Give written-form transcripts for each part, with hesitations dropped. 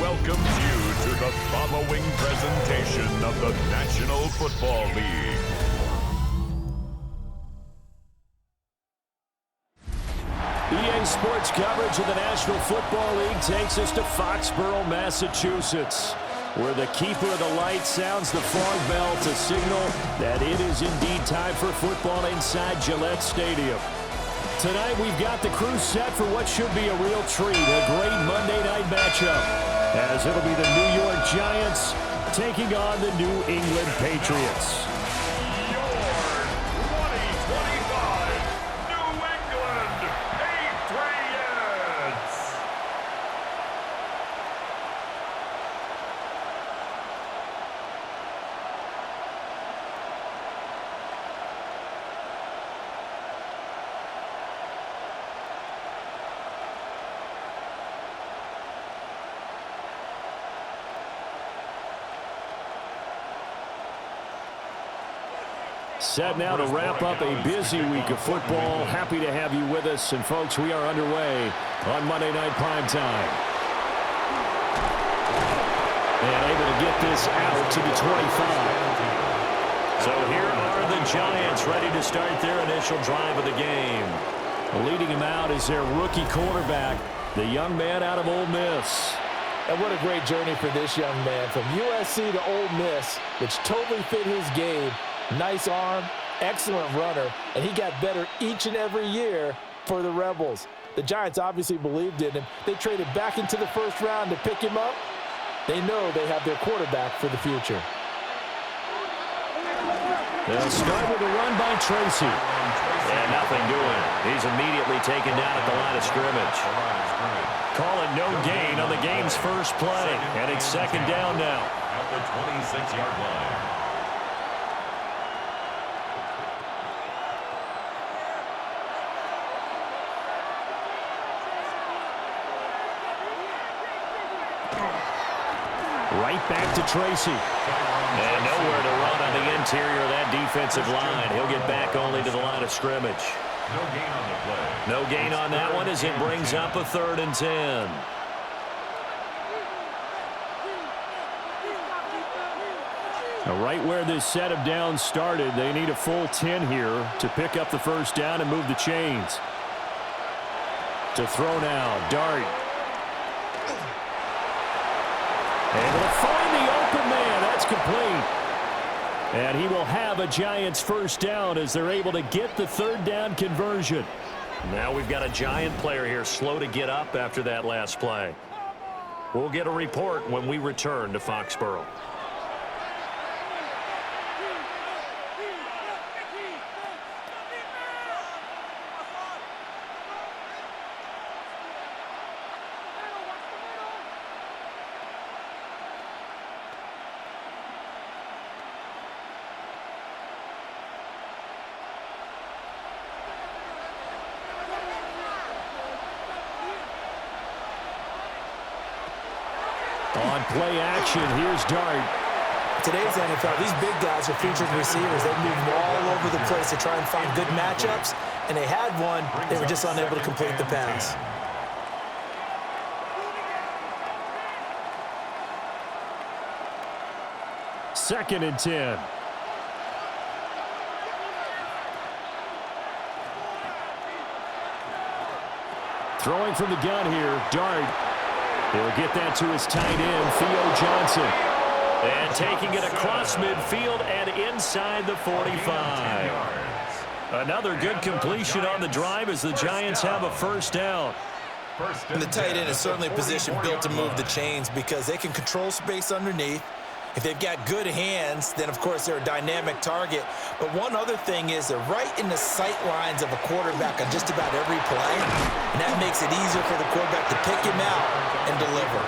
welcomes you to the following presentation of the National Football League. EA Sports coverage of the National Football League takes us to Foxborough, Massachusetts, where the keeper of the light sounds the fog bell to signal that it is indeed time for football inside Gillette Stadium. Tonight we've got the crew set for what should be a real treat, a great Monday night matchup, as it'll be the New York Giants taking on the New England Patriots. Set now to wrap up a busy week of football. Happy to have you with us. And, folks, we are underway on Monday Night Primetime. And able to get this out to the 25. So here are the Giants ready to start their initial drive of the game. Leading him out is their rookie quarterback, the young man out of Ole Miss. And what a great journey for this young man. From USC to Ole Miss, which totally fit his game. Nice arm, excellent runner, and he got better each and every year for the Rebels. The Giants obviously believed in him. They traded back into the first round to pick him up. They know they have their quarterback for the future. They'll start with a run by Tracy. And nothing doing. He's immediately taken down at the line of scrimmage. Call it no gain on the game's first play. And it's second down now. At the 26-yard line. Right back to Tracy. And nowhere to run on the interior of that defensive line. He'll get back only to the line of scrimmage. No gain on the play. No gain on that one as it brings up a 3rd and 10. Now, right where this set of downs started, they need a full 10 here to pick up the first down and move the chains. To throw now, Dart. Able to find the open man. That's complete. And he will have a Giants first down as they're able to get the 3rd down conversion. Now we've got a Giant player here slow to get up after that last play. We'll get a report when we return to Foxborough. On play action, here's Dart. Today's NFL, these big guys are featured receivers. They move all over the place to try and find good matchups, and they had one. They were just unable to complete the pass. Second and 10. Throwing from the gun here, Dart. He'll get that to his tight end, Theo Johnson. And taking it across midfield and inside the 45. Another good completion on the drive as the Giants have a first down. And the tight end is certainly a position built to move the chains because they can control space underneath. If they've got good hands, then, of course, they're a dynamic target. But one other thing is they're right in the sight lines of a quarterback on just about every play, and that makes it easier for the quarterback to pick him out and deliver.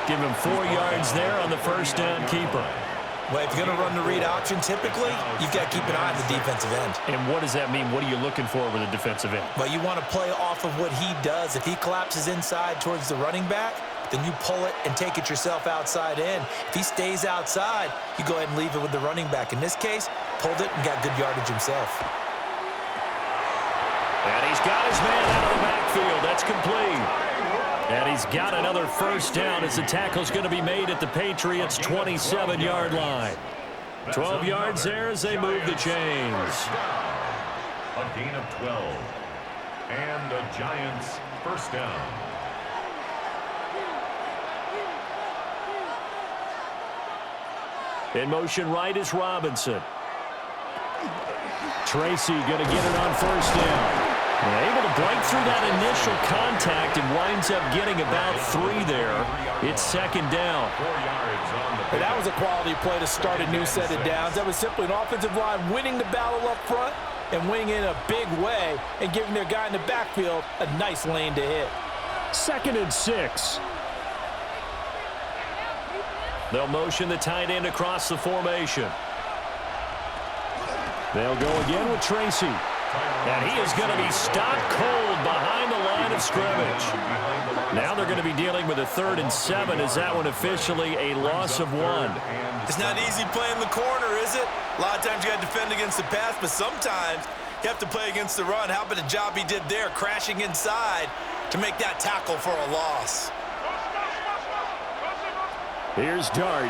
Give him 4 yards there on the first down keeper. Well, if you're going to run the read option, typically, you've got to keep an eye on the defensive end. And what does that mean? What are you looking for with a defensive end? Well, you want to play off of what he does. If he collapses inside towards the running back, then you pull it and take it yourself outside in. If he stays outside, you go ahead and leave it with the running back. In this case, pulled it and got good yardage himself. And he's got his man out of the backfield. That's complete. And he's He's got another first down as the tackle's going to be made at the Patriots' 27-yard line. 12 yards there as they move the chains. A gain of 12. And the Giants first down. In motion right is Robinson. Tracy going to get it on first down. And able to break through that initial contact and winds up getting about 3 there. It's second down. And that was a quality play to start a new set of downs. That was simply an offensive line winning the battle up front and winning in a big way and giving their guy in the backfield a nice lane to hit. 2nd and 6. They'll motion the tight end across the formation. They'll go again with Tracy. And he is going to be stopped cold behind the line of scrimmage. Now they're going to be dealing with a 3rd and 7. Is that one officially a loss of 1? It's not easy playing the corner, is it? A lot of times you got to defend against the pass, but sometimes you have to play against the run. How about the job he did there, crashing inside to make that tackle for a loss? Here's Dart.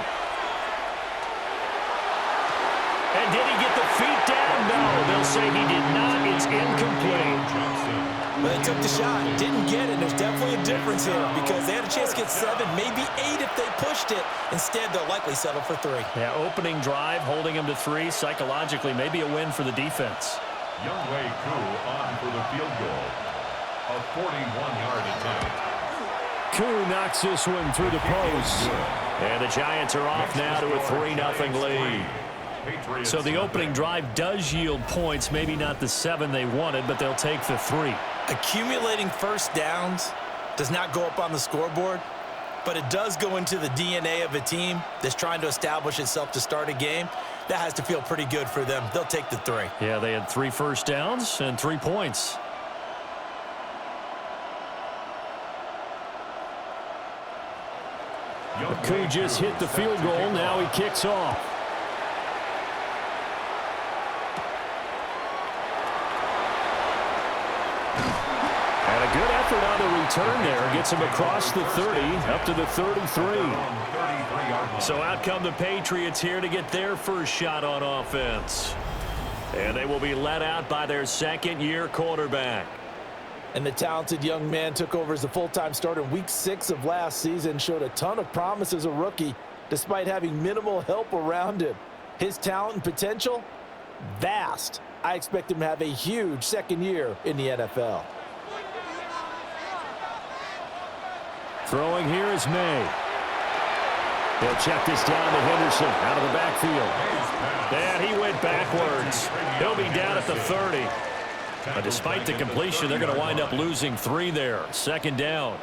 And did he get the feet down? No, they'll say he did not. It's incomplete. Well, they took the shot, didn't get it. There's definitely a difference here because they had a chance to get 7, maybe 8 if they pushed it. Instead, they'll likely settle for 3. Yeah, opening drive, holding him to 3. Psychologically, maybe a win for the defense. Younghoe Koo on for the field goal. A 41-yard attempt. Koo knocks this one through the post. And the Giants are off now to a 3-0 lead. So the opening drive does yield points, maybe not the 7 they wanted, but they'll take the 3. Accumulating first downs does not go up on the scoreboard, but it does go into the DNA of a team that's trying to establish itself to start a game. That has to feel pretty good for them. They'll take the 3. Yeah, they had 3 first downs and 3 points. Koo just hit the field goal. Now he kicks off. And a good effort on the return there. Gets him across the 30, up to the 33. So out come the Patriots here to get their first shot on offense. And they will be let out by their second-year quarterback. And the talented young man took over as a full-time starter in Week 6 of last season, showed a ton of promise as a rookie, despite having minimal help around him. His talent and potential, vast. I expect him to have a huge second year in the NFL. Throwing here is May. They'll check this down to Henderson out of the backfield. And he went backwards. He'll be down at the 30. But despite the completion, they're going to wind up losing 3 there. Second down.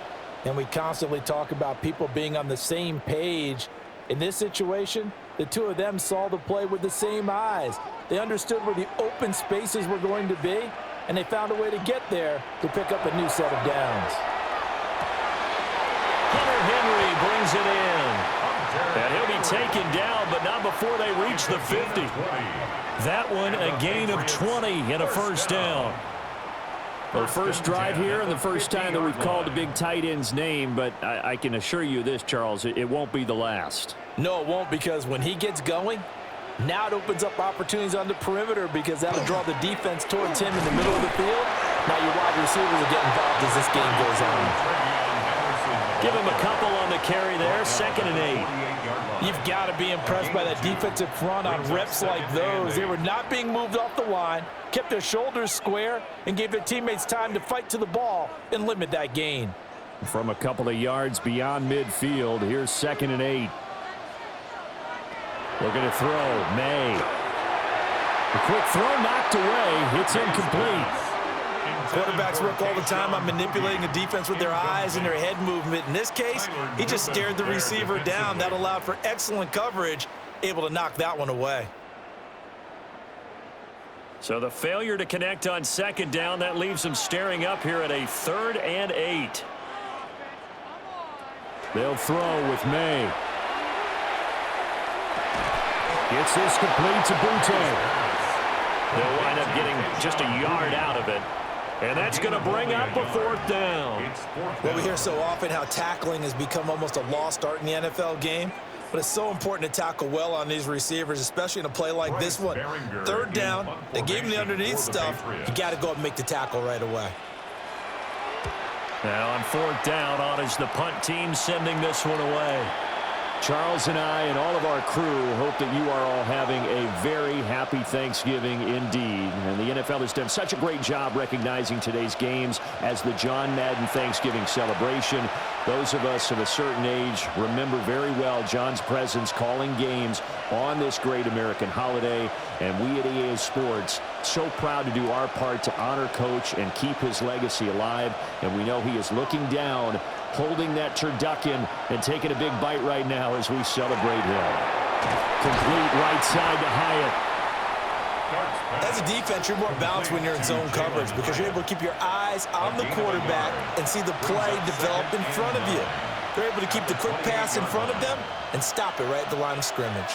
And we constantly talk about people being on the same page. In this situation, the two of them saw the play with the same eyes. They understood where the open spaces were going to be, and they found a way to get there to pick up a new set of downs. Hunter Henry brings it in. And he'll be taken down, but not before they reach the 50. That one a gain of 20 and a first down. Well, first drive here and the first time that we've called the big tight end's name, but I can assure you this, Charles, it won't be the last. No, it won't, because when he gets going, now it opens up opportunities on the perimeter because that'll draw the defense towards him in the middle of the field. Now your wide receivers will get involved as this game goes on. Give him a couple on the carry there, 2nd and 8. You've got to be impressed by that defensive front on reps like those. They were not being moved off the line, kept their shoulders square, and gave their teammates time to fight to the ball and limit that gain. From a couple of yards beyond midfield, here's 2nd and 8. Looking to throw, May. A quick throw knocked away. It's incomplete. Quarterbacks work all the time on manipulating a defense with their eyes and their head movement. In this case, he just stared the receiver down. That allowed for excellent coverage, able to knock that one away. So the failure to connect on 2nd down, that leaves them staring up here at a 3rd and 8. They'll throw with May. Gets this complete to Butte. They'll wind up getting just a yard out of it. And that's going to bring up a 4th down. Well, we hear so often how tackling has become almost a lost art in the NFL game. But it's so important to tackle well on these receivers, especially in a play like this one. 3rd down, they gave him the underneath stuff. You got to go up and make the tackle right away. Now on 4th down, on is the punt team sending this one away. Charles and I and all of our crew hope that you are all having a very happy Thanksgiving indeed. And the NFL has done such a great job recognizing today's games as the John Madden Thanksgiving celebration. Those of us of a certain age remember very well John's presence calling games on this great American holiday. And we at EA Sports, so proud to do our part to honor Coach and keep his legacy alive. And we know he is looking down, holding that turducken and taking a big bite right now as we celebrate him. Complete right side to Hyatt. As a defense, you're more balanced when you're in zone coverage because you're able to keep your eyes on the quarterback and see the play develop in front of you. They're able to keep the quick pass in front of them and stop it right at the line of scrimmage.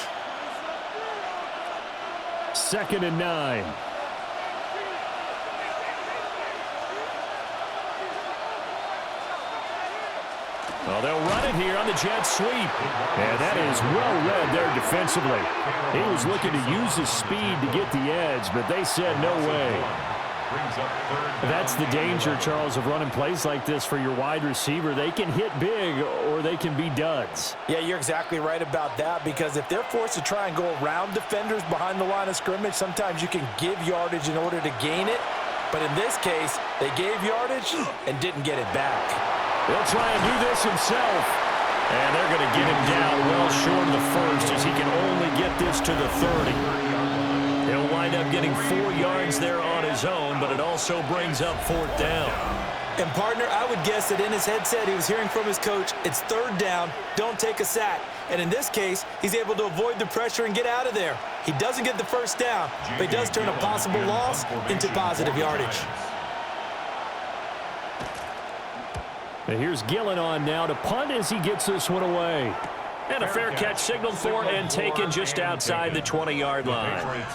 2nd and 9. Well, they'll run it here on the jet sweep. And that is well read there defensively. He was looking to use his speed to get the edge, but they said no way. That's the danger, Charles, of running plays like this for your wide receiver. They can hit big or they can be duds. Yeah, you're exactly right about that because if they're forced to try and go around defenders behind the line of scrimmage, sometimes you can give yardage in order to gain it. But in this case, they gave yardage and didn't get it back. He'll try and do this himself. And they're going to get him down well short of the first as he can only get this to the 30. He'll wind up getting 4 yards there on his own, but it also brings up 4th down. And, partner, I would guess that in his headset he was hearing from his coach, it's 3rd down, don't take a sack. And in this case, he's able to avoid the pressure and get out of there. He doesn't get the 1st down, but he does turn a possible loss into positive yardage. And here's Gillen on now to punt as he gets this one away. And a fair catch signaled for and taken just outside the 20-yard line.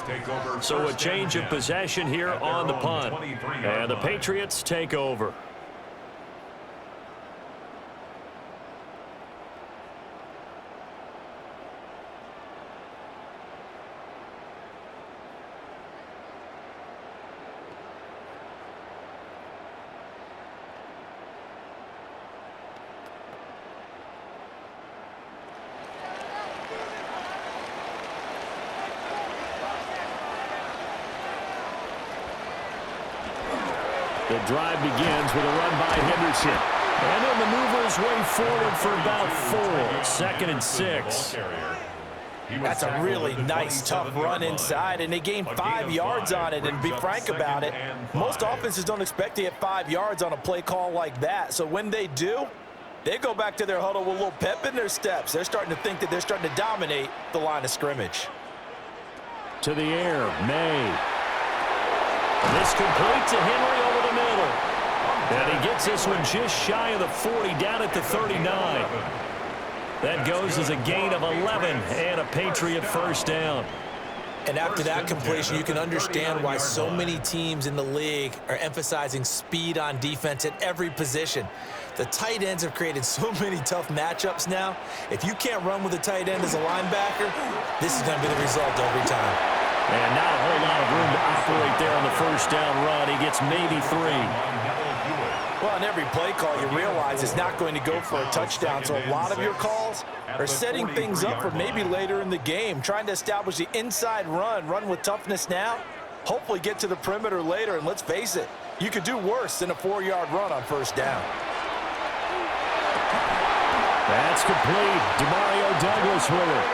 So a change of possession here on the punt. And the Patriots take over. The drive begins with a run by Henderson. And he'll maneuver his way forward for about 4. 2nd and 6. That's a really nice, tough run inside, and they gained 5 yards on it. And to be frank about it, most offenses don't expect to get 5 yards on a play call like that. So when they do, they go back to their huddle with a little pep in their steps. They're starting to think that they're starting to dominate the line of scrimmage. To the air, May. This complete to Henry over the middle. And he gets this one just shy of the 40, down at the 39. That goes as a gain of 11 and a Patriot 1st down. And after that completion, you can understand why so many teams in the league are emphasizing speed on defense at every position. The tight ends have created so many tough matchups now. If you can't run with a tight end as a linebacker, this is going to be the result every time. And not a whole lot of room to operate there on the 1st down run. He gets maybe 3. Well, on every play call, you realize it's not going to go for a touchdown. So a lot of your calls are setting things up for maybe later in the game, trying to establish the inside run with toughness now, hopefully get to the perimeter later. And let's face it, you could do worse than a 4-yard run on 1st down. That's complete. Demario Douglas with it.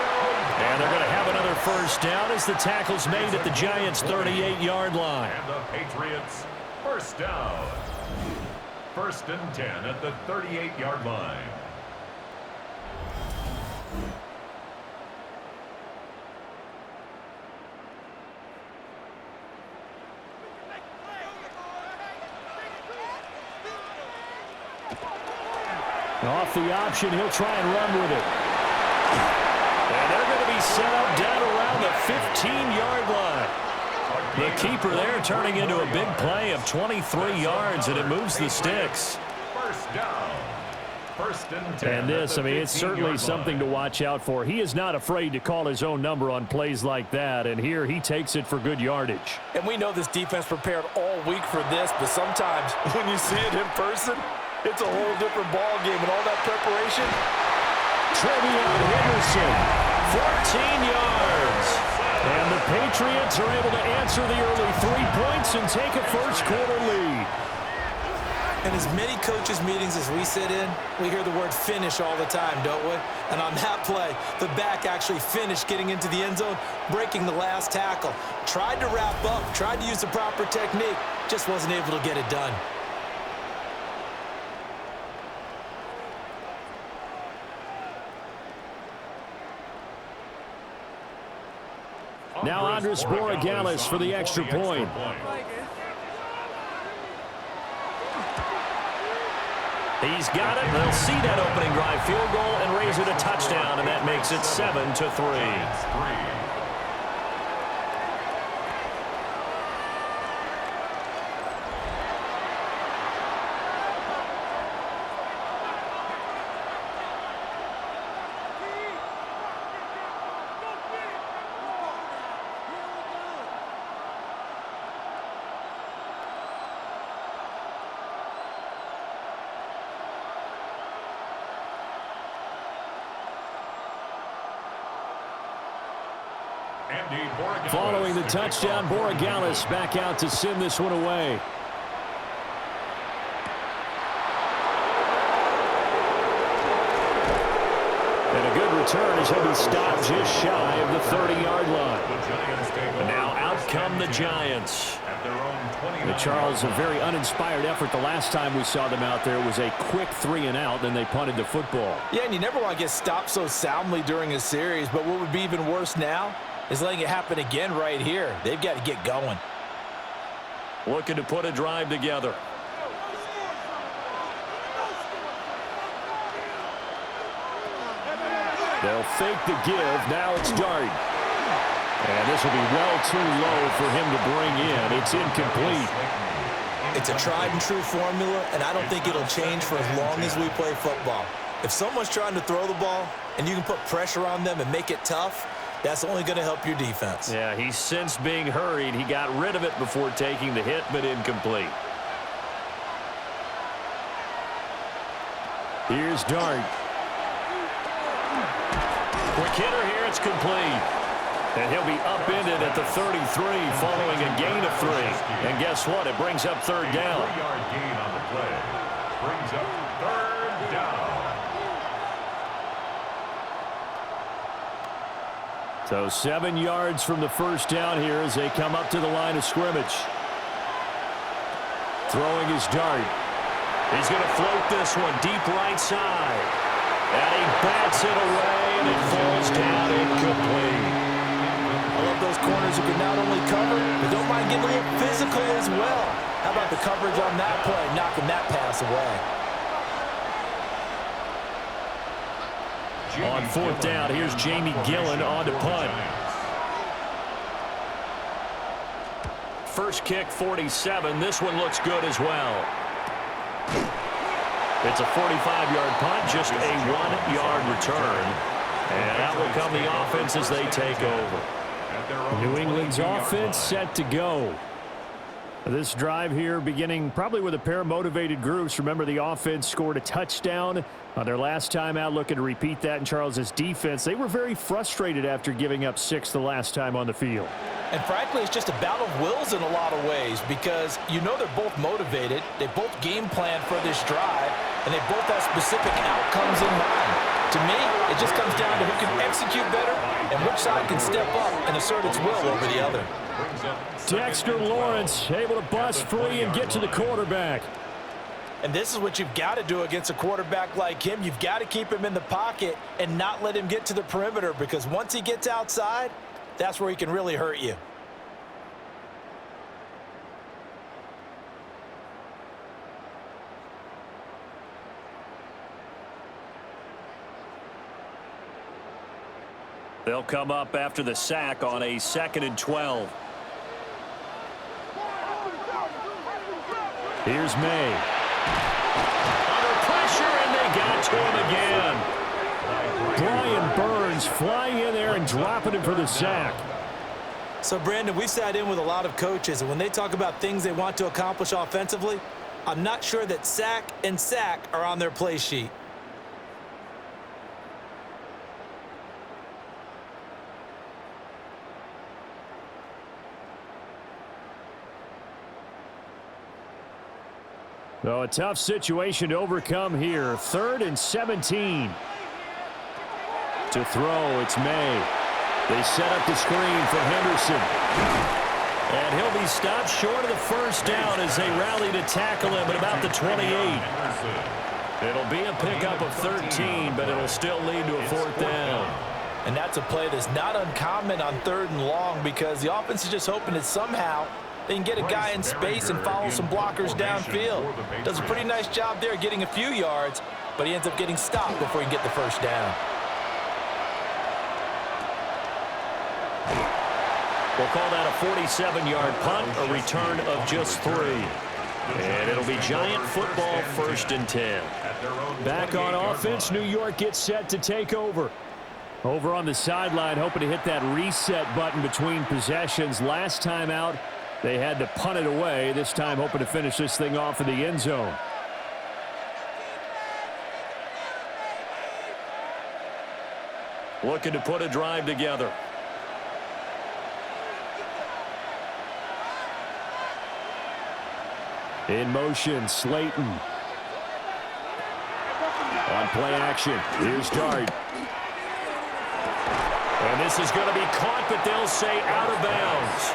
And they're going to have another 1st down as the tackle's made at the Giants' 38-yard line. And the Patriots 1st down. 1st and 10 at the 38-yard line. Off the option, he'll try and run with it. And they're going to be set up down around the 15-yard line. The keeper there turning into a big play of 23 yards, and it moves the sticks. First down. First and 10. And this, I mean, it's certainly something to watch out for. He is not afraid to call his own number on plays like that, and here he takes it for good yardage. And we know this defense prepared all week for this, but sometimes when you see it in person, it's a whole different ball game, and all that preparation. Trevion Henderson, 14 yards. And the Patriots are able to answer the early 3 points and take a first-quarter lead. In as many coaches' meetings as we sit in, we hear the word finish all the time, don't we? And on that play, the back actually finished getting into the end zone, breaking the last tackle. Tried to wrap up, tried to use the proper technique, just wasn't able to get it done. Now Andres Borregales for the extra point. He's got it. They'll see that opening drive field goal and raise it a touchdown, and that makes it 7-3. Following the touchdown, Borregales back out to send this one away. And a good return as he'll be stopped just shy of the 30-yard line. And now out come the Giants. Charles, a very uninspired effort the last time we saw them out there. It was a quick 3-and-out, then they punted the football. Yeah, and you never want to get stopped so soundly during a series, but what would be even worse now is letting it happen again right here. They've got to get going. Looking to put a drive together. They'll fake the give. Now it's Dart. And this will be well too low for him to bring in. It's incomplete. It's a tried and true formula, and I don't think it'll change for as long as we play football. If someone's trying to throw the ball and you can put pressure on them and make it tough, that's only going to help your defense. Yeah, he sensed being hurried. He got rid of it before taking the hit, but incomplete. Here's Dart. Quick hitter here. It's complete. And he'll be upended at the 33 following a gain of 3. And guess what? It brings up third down. 3-yard gain on the play. Brings up third down. So 7 yards from the first down here as they come up to the line of scrimmage. Throwing his Dart. He's going to float this one deep right side. And he bats it away, and it falls down incomplete. I love those corners who can not only cover, but don't mind getting a little physical as well. How about the coverage on that play, knocking that pass away? On fourth down, here's Jamie Gillen on to punt. First kick, 47. This one looks good as well. It's a 45-yard punt, just a 1-yard return. And out will come the offense as they take over. New England's offense set to go. This drive here beginning probably with a pair of motivated groups. Remember, the offense scored a touchdown on their last time out, looking to repeat that in Charles's defense. They were very frustrated after giving up 6 the last time on the field. And frankly, it's just a battle of wills in a lot of ways because you know they're both motivated. They both game plan for this drive, and they both have specific outcomes in mind. To me, it just comes down to who can execute better and which side can step up and assert its will over the other. Dexter Lawrence able to bust free and get to the quarterback. And this is what you've got to do against a quarterback like him. You've got to keep him in the pocket and not let him get to the perimeter because once he gets outside, that's where he can really hurt you. They'll come up after the sack on a 2nd and 12. Here's May. Under pressure, and they got to him again. Brian Burns flying in there and dropping him for the sack. So, Brandon, we sat in with a lot of coaches, and when they talk about things they want to accomplish offensively, I'm not sure that sack and sack are on their play sheet. So a tough situation to overcome here. 3rd and 17. To throw, it's May. They set up the screen for Henderson. And he'll be stopped short of the first down as they rally to tackle him at about the 28. It'll be a pickup of 13, but it'll still lead to a 4th down. And that's a play that's not uncommon on 3rd and long because the offense is just hoping that somehow they can get a guy in space and follow some blockers downfield. Does a pretty nice job there getting a few yards, but he ends up getting stopped before he can get the first down. We'll call that a 47-yard punt, a return of just 3. And it'll be Giant football, 1st and 10. Back on offense, New York gets set to take over. Over on the sideline, hoping to hit that reset button between possessions. Last time out, they had to punt it away. This time hoping to finish this thing off in the end zone. Looking to put a drive together. In motion, Slayton. On play action, here's Dart. And this is going to be caught, but they'll say out of bounds.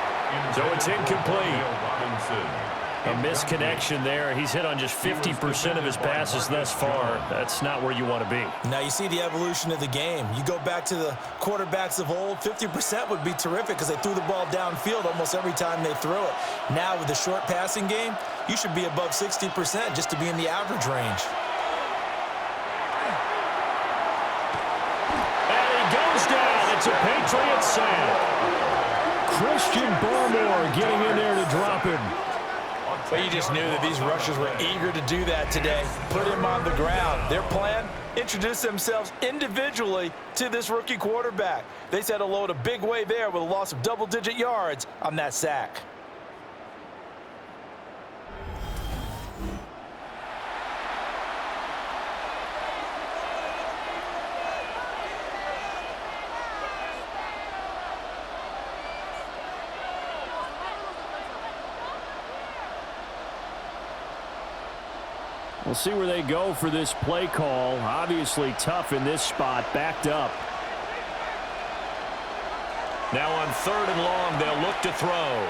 So it's incomplete. A misconnection there. He's hit on just 50% of his passes thus far. That's not where you want to be. Now you see the evolution of the game. You go back to the quarterbacks of old, 50% would be terrific because they threw the ball downfield almost every time they threw it. Now with the short passing game, you should be above 60% just to be in the average range. And he goes down. It's a Patriots sack. Christian Barmore getting in there to drop him. Well, you just knew that these rushers were eager to do that today. Put him on the ground. Their plan, introduce themselves individually to this rookie quarterback. They said hello in a big way there with a loss of double-digit yards on that sack. We'll see where they go for this play call. Obviously tough in this spot, backed up. Now on 3rd and long, they'll look to throw.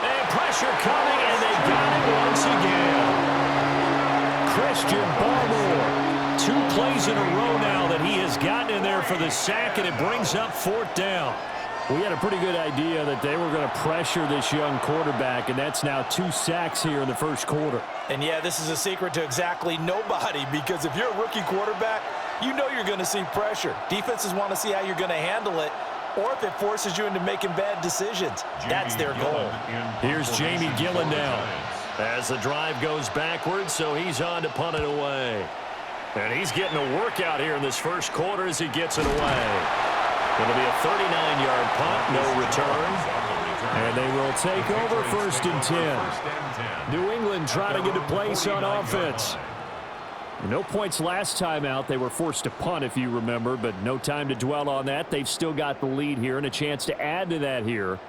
And pressure coming, and they got it once again. Christian Barmore, 2 plays in a row now that he has gotten in there for the sack, and it brings up 4th down. We had a pretty good idea that they were going to pressure this young quarterback, and that's now 2 sacks here in the first quarter. And, yeah, this is a secret to exactly nobody because if you're a rookie quarterback, you know you're going to see pressure. Defenses want to see how you're going to handle it or if it forces you into making bad decisions. That's their goal. Here's Jamie Gillen now as the drive goes backwards, so he's on to punt it away. And he's getting a workout here in this first quarter as he gets it away. It'll be a 39-yard punt, no return. And they will take over 1st and 10. New England trying to get a place on offense. No points last time out. They were forced to punt, if you remember, but no time to dwell on that. They've still got the lead here and a chance to add to that here.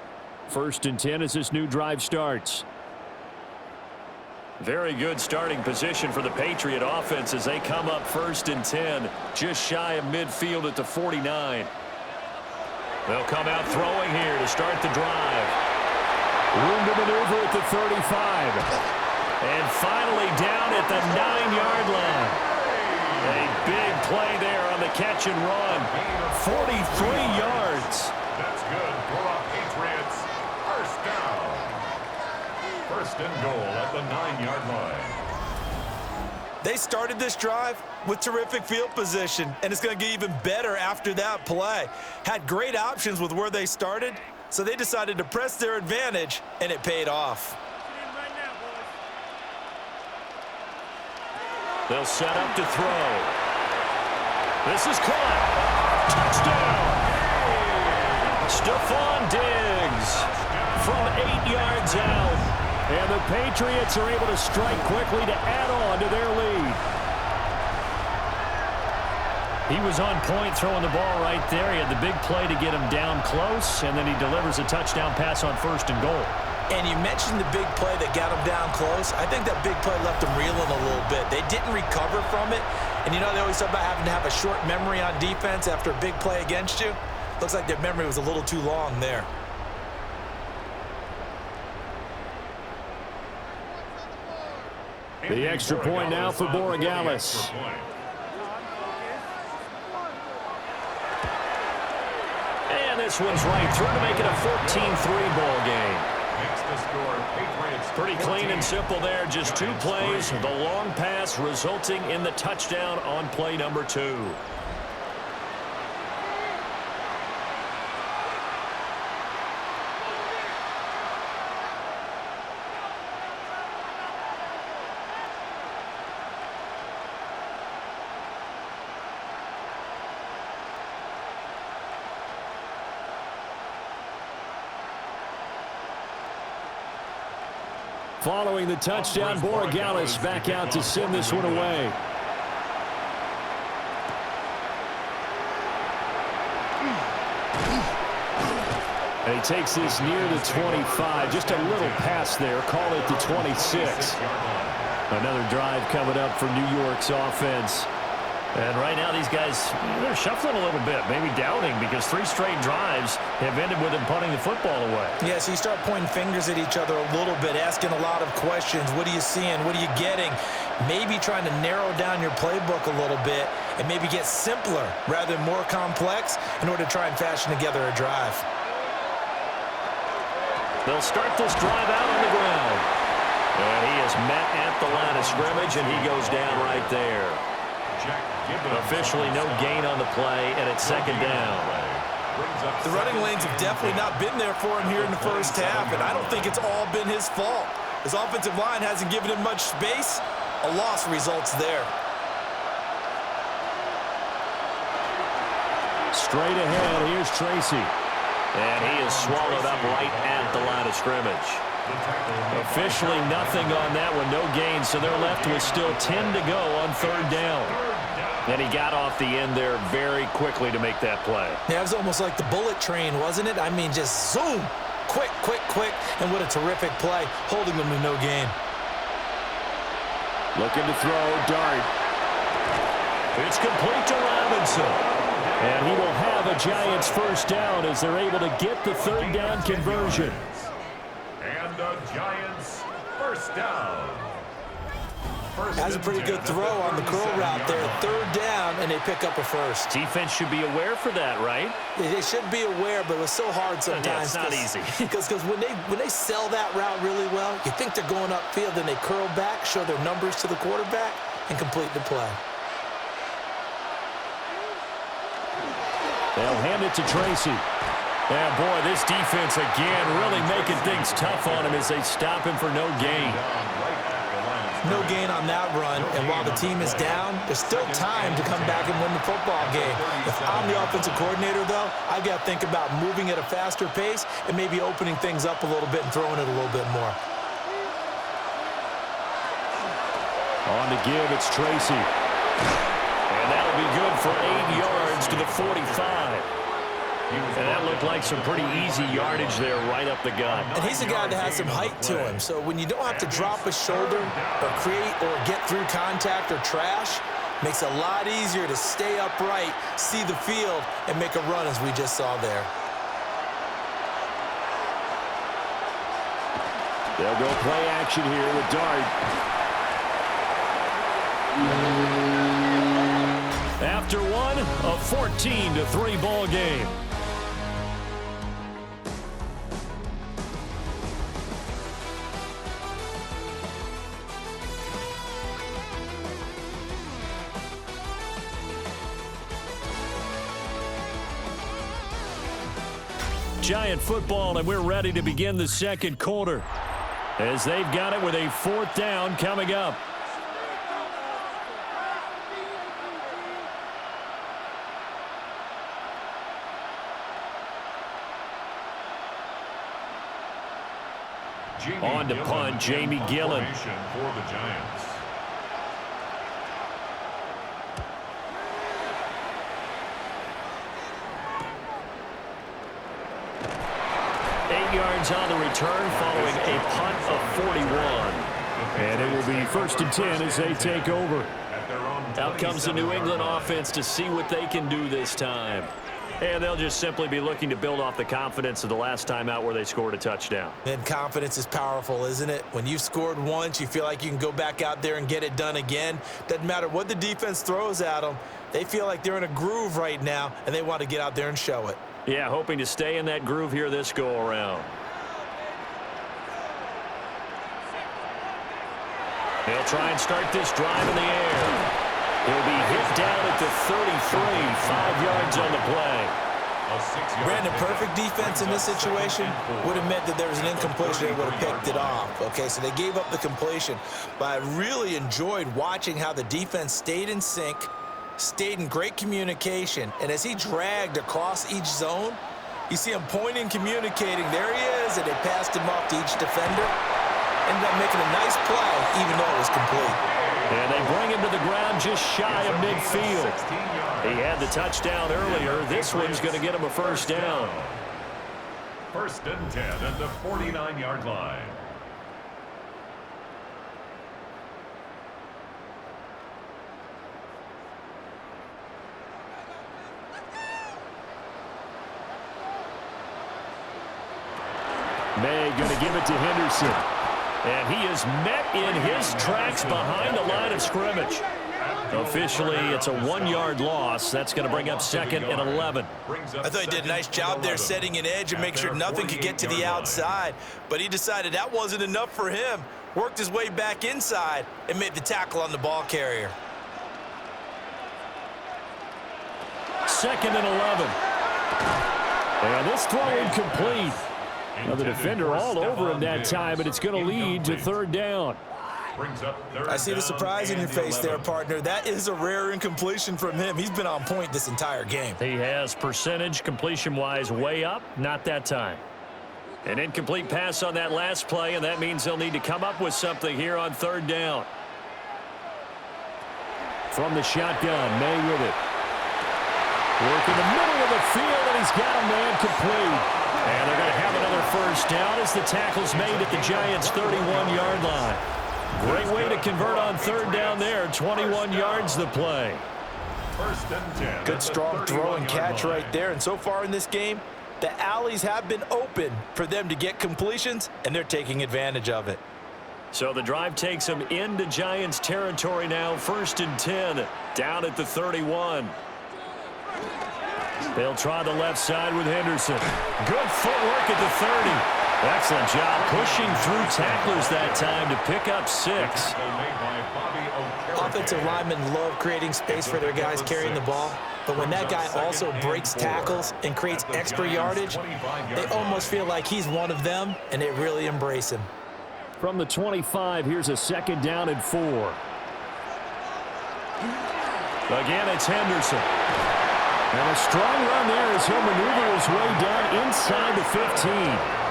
1st and 10 as this new drive starts. Very good starting position for the Patriot offense as they come up 1st and 10, just shy of midfield at the 49. They'll come out throwing here to start the drive. Room to maneuver at the 35. And finally down at the 9-yard line. A big play there on the catch and run. 43 yards. That's good for our Patriots. 1st down. 1st and goal at the 9-yard line. They started this drive with terrific field position, and it's going to get even better after that play. Had great options with where they started, so they decided to press their advantage, and it paid off. They'll set up to throw. This is caught. Touchdown. Stephon Diggs from 8 yards out. And the Patriots are able to strike quickly to add on to their lead. He was on point throwing the ball right there. He had the big play to get him down close, and then he delivers a touchdown pass on 1st and goal. And you mentioned the big play that got him down close. I think that big play left him reeling a little bit. They didn't recover from it. And you know, they always talk about having to have a short memory on defense after a big play against you. Looks like their memory was a little too long there. The extra point now for Borregales. And this one's right through to make it a 14-3 ball game. Pretty clean and simple there. Just 2 plays. The long pass resulting in the touchdown on play number 2. Following the touchdown, Borregales back out to send this one away. And he takes this near the 25. Just a little pass there. Call it the 26. Another drive coming up for New York's offense. And right now these guys, they're shuffling a little bit, maybe doubting, because 3 straight drives have ended with them punting the football away. Yeah, so you start pointing fingers at each other a little bit, asking a lot of questions. What are you seeing? What are you getting? Maybe trying to narrow down your playbook a little bit and maybe get simpler rather than more complex in order to try and fashion together a drive. They'll start this drive out on the ground. And he is met at the line of scrimmage, and he goes down right there. Officially no gain on the play, and it's 2nd down. The running lanes have definitely not been there for him here in the first half, and I don't think it's all been his fault. His offensive line hasn't given him much space. A loss results there. Straight ahead, here's Tracy. And he is swallowed up right at the line of scrimmage. Officially nothing on that one, no gain, so they're left with still 10 to go on 3rd down. And he got off the end there very quickly to make that play. Yeah, it was almost like the bullet train, wasn't it? I mean, just zoom, quick, quick, quick, and what a terrific play, holding them to no gain. Looking to throw, dart. It's complete to Robinson. And he will have a Giants 1st down as they're able to get the 3rd down conversion. And the Giants 1st down. That's a pretty good throw on the curl route there. 3rd down, and they pick up a 1st. Defense should be aware for that, right? They should be aware, but it was so hard sometimes. Yeah, it's not easy. Because when they sell that route really well, you think they're going upfield, then they curl back, show their numbers to the quarterback, and complete the play. They'll hand it to Tracy. And boy, this defense again really making things tough on him as they stop him for no gain. No gain on that run, and while the team is down, there's still time to come back and win the football game. If I'm the offensive coordinator, though, I've got to think about moving at a faster pace and maybe opening things up a little bit and throwing it a little bit more. On the give, it's Tracy. And that'll be good for 8 yards to the 45. And that looked like some pretty easy yardage there right up the gut. And he's a guy that has some height to him. So when you don't have to drop a shoulder or create or get through contact or trash, makes it a lot easier to stay upright, see the field, and make a run as we just saw there. They'll go play action here with Dart. After one, a 14-3 ball game. Giant football, and we're ready to begin the 2nd quarter as they've got it with a 4th down coming up. On to punt, Jamie Gillen. For the Giants. Yards on the return following a punt of 41. And it will be 1st and 10 as they take over. Out comes the New England offense to see what they can do this time. And they'll just simply be looking to build off the confidence of the last time out where they scored a touchdown. And confidence is powerful, isn't it? When you've scored once, you feel like you can go back out there and get it done again. Doesn't matter what the defense throws at them. They feel like they're in a groove right now, and they want to get out there and show it. Yeah, hoping to stay in that groove here this go-around. They'll try and start this drive in the air. He'll be hit down at the 33, 5 yards on the play. Brandon, perfect defense in this situation would have meant that there was an incompletion. They would have picked it off. Okay, so they gave up the completion. But I really enjoyed watching how the defense stayed in sync, stayed in great communication, and as he dragged across each zone, you see him pointing, communicating. There he is, and they passed him off to each defender. Ended up making a nice play, even though it was complete. And they bring him to the ground just shy of midfield. He had the touchdown earlier. This one's going to get him a 1st down. 1st and 10 at the 49-yard line. May going to give it to Henderson. And he is met in his tracks behind the line of scrimmage. Officially, it's a 1-yard loss. That's going to bring up 2nd and 11. I thought he did a nice job there setting an edge and make sure nothing could get to the outside. But he decided that wasn't enough for him. Worked his way back inside and made the tackle on the ball carrier. 2nd and 11. And this throw incomplete. Now the defender all over him that time, but it's going to lead to 3rd down. I see the surprise in your face there, partner. That is a rare incompletion from him. He's been on point this entire game. He has percentage completion-wise way up, not that time. An incomplete pass on that last play, and that means they'll need to come up with something here on 3rd down. From the shotgun, May with it. Work in the middle of the field, and he's got a man complete. And they're going to have another 1st down as the tackle's made at the Giants' 31-yard line. Great way to convert on 3rd down there. 21 yards the play. 1st and 10. Good strong throw and catch right there. And so far in this game, the alleys have been open for them to get completions, and they're taking advantage of it. So the drive takes them into Giants territory now. 1st and 10, down at the 31. They'll try the left side with Henderson. Good footwork at the 30. Excellent job pushing through tacklers that time to pick up 6. Offensive linemen love creating space for their guys carrying the ball. But when that guy also breaks tackles and creates extra yardage, they almost feel like he's one of them, and they really embrace him. From the 25, here's a 2nd down and 4. Again, it's Henderson. And a strong run there as he'll maneuver his way down inside the 15.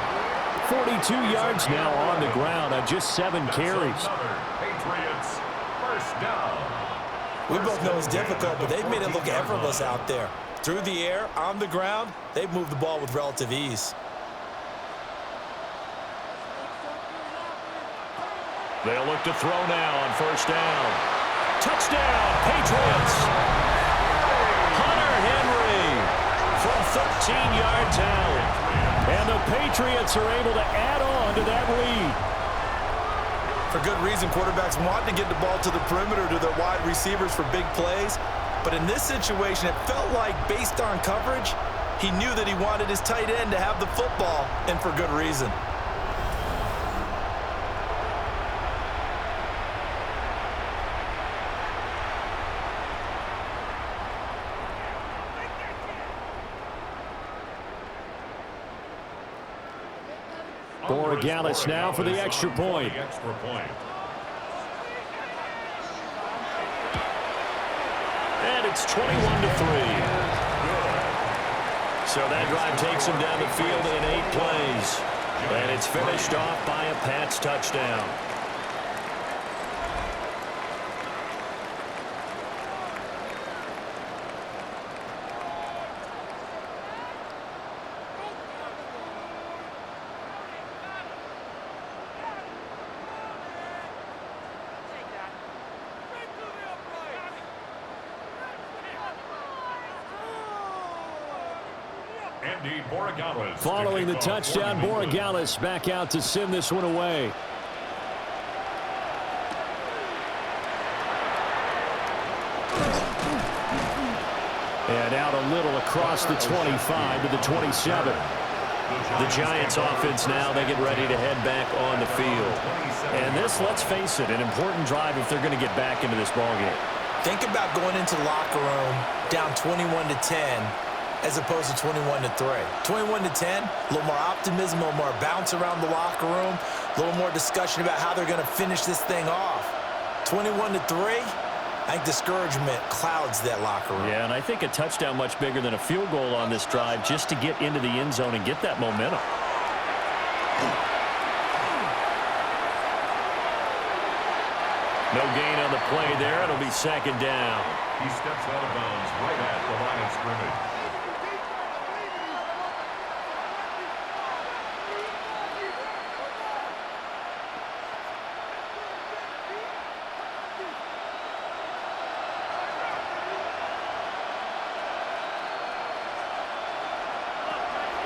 42 yards now on the ground on just 7 carries. Patriots, 1st down. We both know it's difficult, but they've made it look effortless out there. Through the air, on the ground, they've moved the ball with relative ease. They'll look to throw now on 1st down. Touchdown, Patriots! Hunter Henry from 13 yards out. And the Patriots are able to add on to that lead. For good reason, quarterbacks want to get the ball to the perimeter to their wide receivers for big plays. But in this situation, it felt like based on coverage, he knew that he wanted his tight end to have the football, and for good reason. Borregales now for the extra point. And it's 21-3. So that drive takes him down the field in 8 plays. And it's finished off by a Pats touchdown. Following the touchdown, Borregales back out to send this one away. And out a little across the 25 to the 27. The Giants offense now, they get ready to head back on the field. And this, let's face it, an important drive if they're going to get back into this ballgame. Think about going into the locker room down 21-10 as opposed to 21-3. 21-10, a little more optimism, a little more bounce around the locker room, a little more discussion about how they're going to finish this thing off. 21-3, I think discouragement clouds that locker room. Yeah, and I think a touchdown much bigger than a field goal on this drive just to get into the end zone and get that momentum. No gain on the play there. It'll be second down. He steps out of bounds right at the line of scrimmage.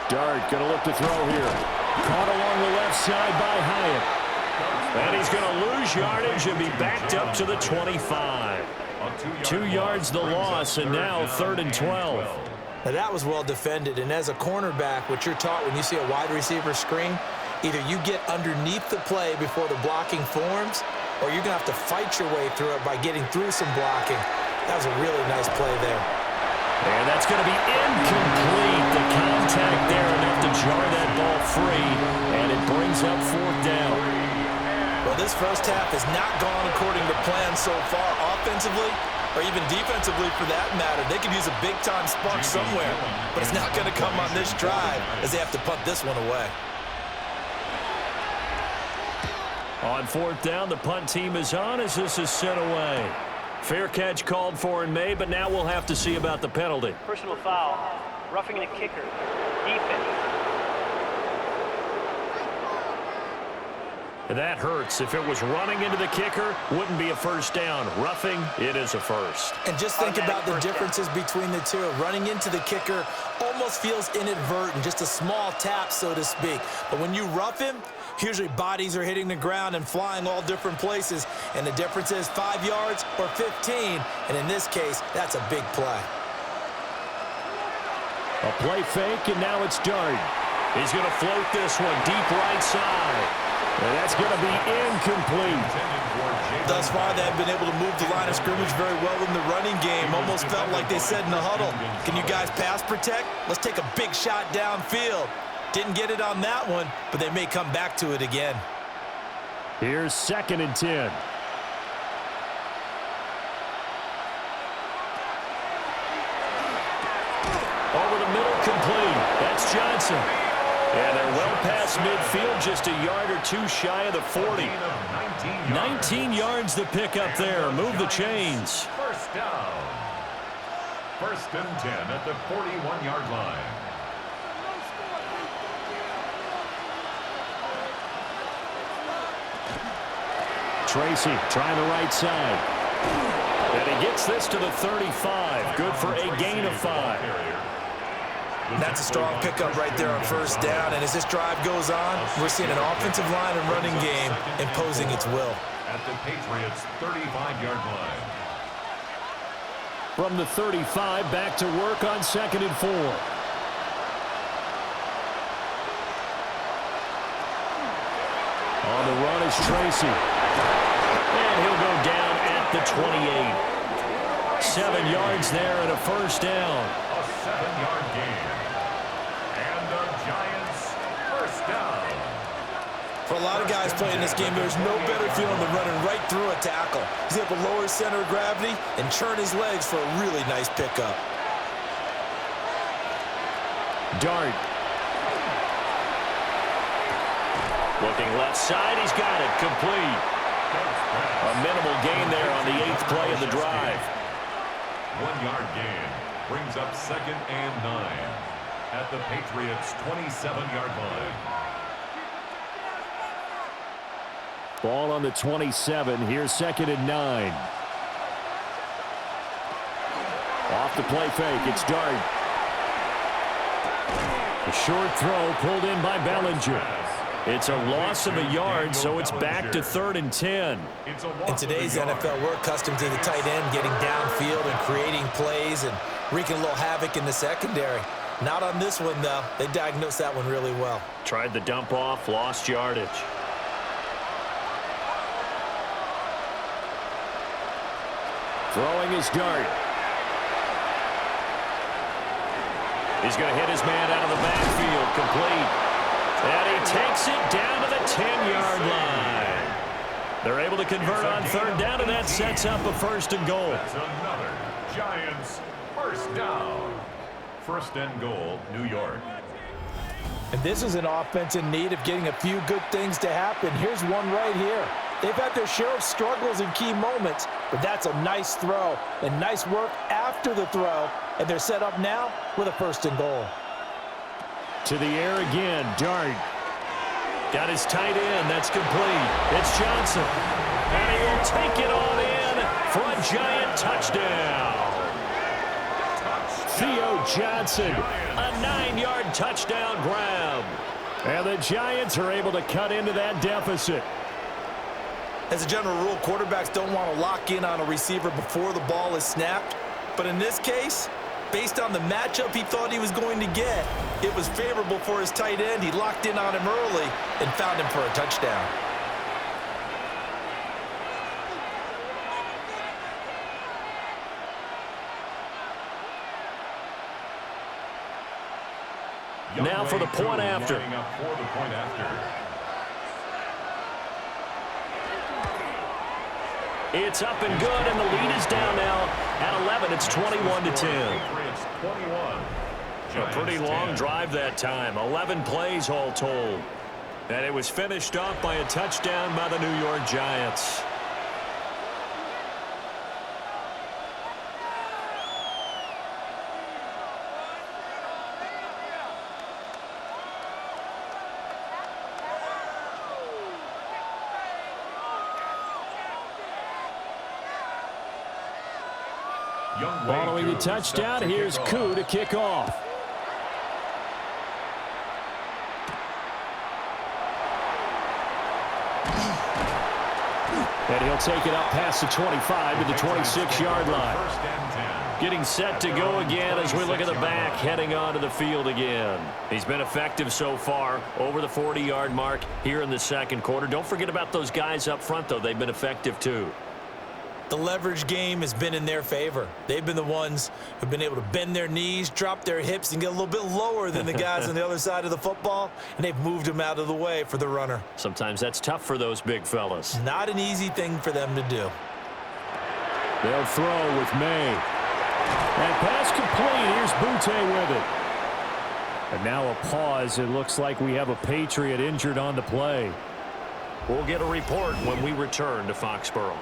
Dart going to look to throw here. Caught along the left side by Hyatt. And he's going to lose yardage and be backed up to the 25. 2 yards the loss, and now 3rd and 12. Now that was well defended, and as a cornerback, what you're taught when you see a wide receiver screen, either you get underneath the play before the blocking forms, or you're going to have to fight your way through it by getting through some blocking. That was a really nice play there. And that's going to be incomplete. The contact there enough to jar that ball free, and it brings up 4th down. Well, this first half has not gone according to plan so far offensively, or even defensively for that matter. They could use a big-time spark somewhere, but it's not going to come on this drive as they have to punt this one away. On 4th down, the punt team is on as this is sent away. Fair catch called for in May, but now we'll have to see about the penalty. Personal foul, roughing the kicker, defense. That hurts. If it was running into the kicker, wouldn't be a first down. Roughing, it is a first. And just think about the differences between the two. Running into the kicker almost feels inadvertent, just a small tap, so to speak. But when you rough him, usually bodies are hitting the ground and flying all different places. And the difference is 5 yards or 15. And in this case, that's a big play. A play fake, and now it's Dart. He's going to float this one deep right side. And that's going to be incomplete. Thus far, they have been able to move the line of scrimmage very well in the running game. Almost felt like they said in the huddle, can you guys pass protect? Let's take a big shot downfield. Didn't get it on that one, but they may come back to it again. Here's 2nd and 10. Over the middle, complete. That's Johnson. And they're well past midfield, just a yard or two shy of the 40. 19 yards to pick up there. Move the chains. First down. 1st and 10 at the 41-yard line. Tracy trying the right side. And he gets this to the 35. Good for a gain of 5. That's a strong pickup right there on 1st down. And as this drive goes on, we're seeing an offensive line and running game imposing its will. At the Patriots' 35-yard line. From the 35, back to work on 2nd and 4. On the run is Tracy. And he'll go down at the 28. 7 yards there and a 1st down. A 7-yard gain. And the Giants' 1st down. For a lot of guys playing this game, there's no better feeling than running right through a tackle. He's able to lower his center of gravity and churn his legs for a really nice pickup. Dart. Looking left side, he's got it, complete. A minimal gain there on the 8th play of the drive. 1-yard gain brings up 2nd and 9 at the Patriots' 27-yard line. Ball on the 27. Here's 2nd and 9. Off the play fake. It's Dart. A short throw pulled in by Bellinger. It's a loss of a yard, so it's back to 3rd and 10. In today's NFL, we're accustomed to the tight end getting downfield and creating plays and wreaking a little havoc in the secondary. Not on this one, though. They diagnosed that one really well. Tried the dump off, lost yardage. Throwing his Dart. He's going to hit his man out of the backfield, complete. And he takes it down to the 10-yard line. They're able to convert on 3rd down, and that sets up a 1st and goal. That's another Giants 1st down. 1st and goal, New York. And this is an offense in need of getting a few good things to happen. Here's one right here. They've had their share of struggles in key moments, but that's a nice throw and nice work after the throw, and they're set up now with a 1st and goal. To the air again, Dart. Got his tight end, that's complete. It's Johnson. And he will take it on in for a Giant touchdown. Theo Johnson, a 9-yard touchdown grab. And the Giants are able to cut into that deficit. As a general rule, quarterbacks don't want to lock in on a receiver before the ball is snapped. But in this case, based on the matchup he thought he was going to get, it was favorable for his tight end. He locked in on him early and found him for a touchdown. Now for the point after. It's up and good, and the lead is down now at 11. It's 21-10. A pretty long drive that time. 11 plays all told. And it was finished off by a touchdown by the New York Giants. Following the touchdown, here's Koo to kick off. And he'll take it up past the 25 to the 26-yard line. Getting set to go again as we look at the back, heading onto the field again. He's been effective so far, over the 40-yard mark here in the 2nd quarter. Don't forget about those guys up front, though. They've been effective, too. The leverage game has been in their favor. They've been the ones who've been able to bend their knees, drop their hips, and get a little bit lower than the guys on the other side of the football, and they've moved them out of the way for the runner. Sometimes that's tough for those big fellas. Not an easy thing for them to do. They'll throw with May. And pass complete. Here's Butte with it. And now a pause. It looks like we have a Patriot injured on the play. We'll get a report when we return to Foxborough.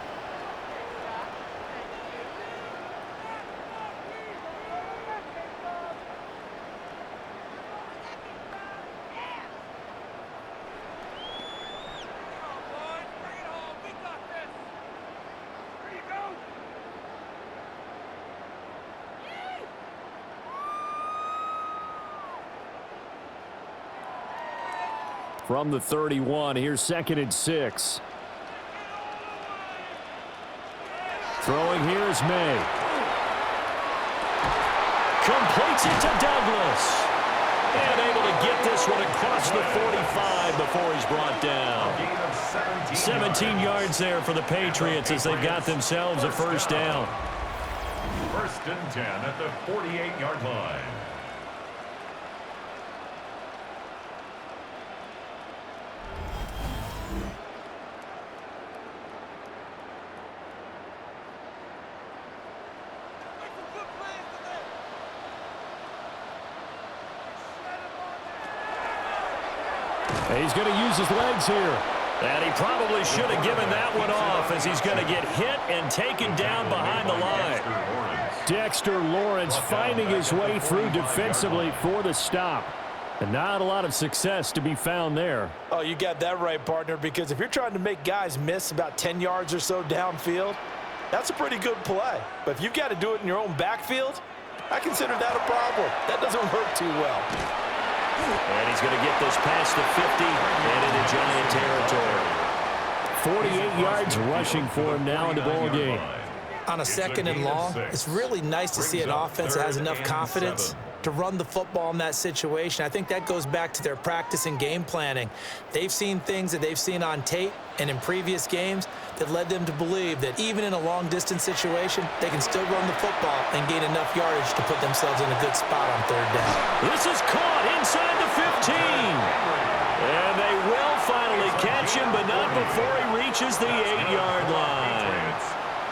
From the 31, here's 2nd and 6. Throwing here is May. Completes it to Douglas. And able to get this one across the 45 before he's brought down. 17 yards there for the Patriots as they've got themselves a 1st down. 1st and 10 at the 48-yard line. And he's going to use his legs here. And he probably should have given that one off as he's going to get hit and taken down behind the line. Dexter Lawrence finding his way through defensively for the stop. And not a lot of success to be found there. Oh, you got that right, partner, because if you're trying to make guys miss about 10 yards or so downfield, that's a pretty good play. But if you've got to do it in your own backfield, I consider that a problem. That doesn't work too well. And he's going to get this past the 50 and into Giant territory. 48 yards rushing for him now in the ball game. On a 2nd and long, it's really nice to see an offense that has enough confidence to run the football in that situation. I think that goes back to their practice and game planning. They've seen things that they've seen on tape and in previous games that led them to believe that even in a long-distance situation, they can still run the football and gain enough yardage to put themselves in a good spot on 3rd down. This is caught inside the 15. And they will finally catch him, but not before he reaches the 8-yard line.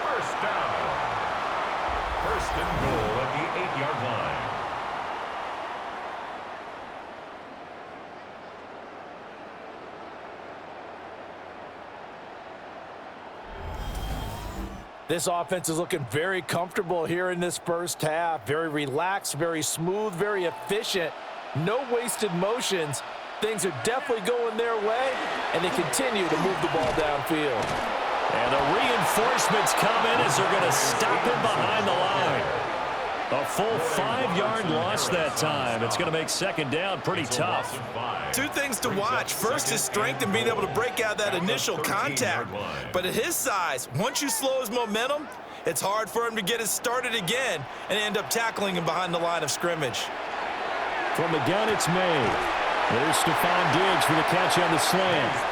First down. First and goal at the 8-yard line. This offense is looking very comfortable here in this first half. Very relaxed, very smooth, very efficient. No wasted motions. Things are definitely going their way, and they continue to move the ball downfield. And the reinforcements come in as they're going to stop him behind the line. A full 5-yard loss that time. It's going to make 2nd down pretty tough. 2 things to watch. First, his strength and being able to break out that initial contact. But at his size, once you slow his momentum, it's hard for him to get it started again and end up tackling him behind the line of scrimmage. From the gun, it's May. There's Stephon Diggs for the catch on the slant.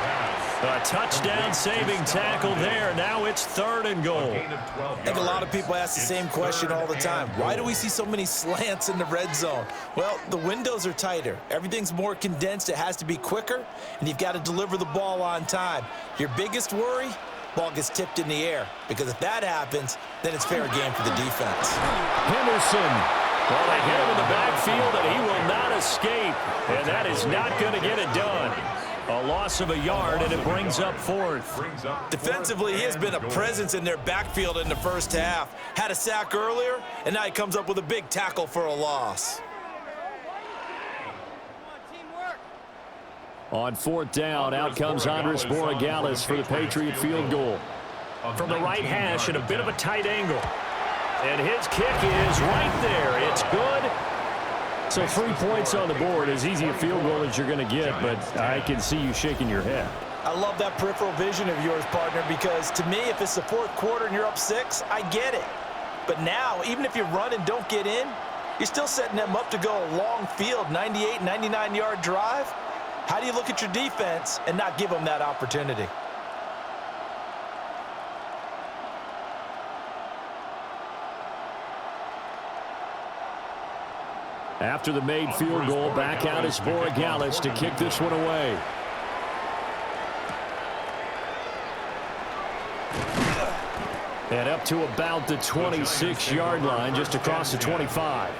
A touchdown-saving tackle there. Now it's 3rd and goal. I think a lot of people ask the same question all the time. Why do we see so many slants in the red zone? Well, the windows are tighter. Everything's more condensed. It has to be quicker, and you've got to deliver the ball on time. Your biggest worry? Ball gets tipped in the air, because if that happens, then it's fair game for the defense. Henderson. Well, they hit him in the backfield, and he will not escape. And that is not going to get it done. A loss of a yard, and it brings up 4th. Defensively, he has been a presence in their backfield in the first half. Had a sack earlier, and now he comes up with a big tackle for a loss. On 4th down, out comes Andres Borregales for the Patriot field goal. From the right hash and a bit of a tight angle. And his kick is right there. It's good. So 3 points on the board, as easy a field goal as you're going to get, but I can see you shaking your head. I love that peripheral vision of yours, partner, because to me, if it's the 4th quarter and you're up 6, I get it. But now, even if you run and don't get in, you're still setting them up to go a long field, 98, 99-yard drive. How do you look at your defense and not give them that opportunity? After the made field goal, back out is Borregales to kick this one away. And up to about the 26-yard line, just across the 25.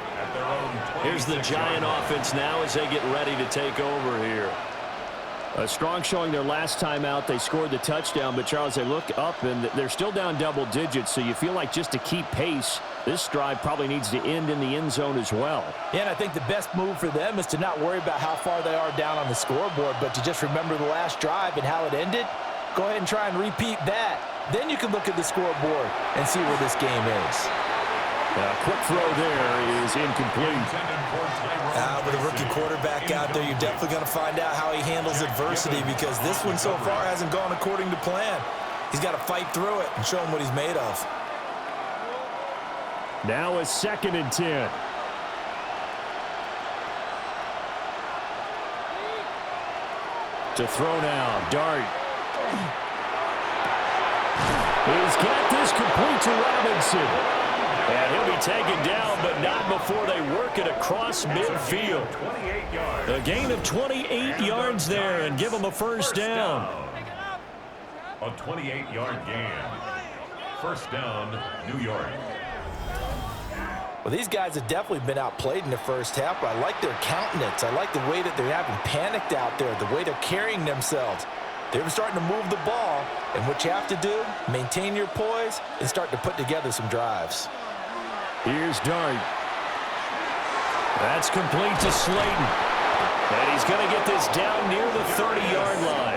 Here's the Giant offense now as they get ready to take over here. A strong showing their last time out. They scored the touchdown, but Charles, they look up and they're still down double digits, so you feel like just to keep pace, this drive probably needs to end in the end zone as well. Yeah, and I think the best move for them is to not worry about how far they are down on the scoreboard, but to just remember the last drive and how it ended. Go ahead and try and repeat that. Then you can look at the scoreboard and see where this game is. A quick throw there is incomplete. With a rookie quarterback out there, you're definitely going to find out how he handles adversity, because this one so far hasn't gone according to plan. He's got to fight through it and show him what he's made of. Now a 2nd and 10. To throw now, Dart. He's got this complete to Robinson. And he'll be taken down, but not before they work it across midfield. A gain of 28 yards there and give them a first down. A 28-yard gain. First down, New York. Well, these guys have definitely been outplayed in the first half, but I like their countenance. I like the way that they're having panicked out there, the way they're carrying themselves. They're starting to move the ball, and what you have to do, maintain your poise and start to put together some drives. Here's Dart. That's complete to Slayton. And he's going to get this down near the 30-yard line.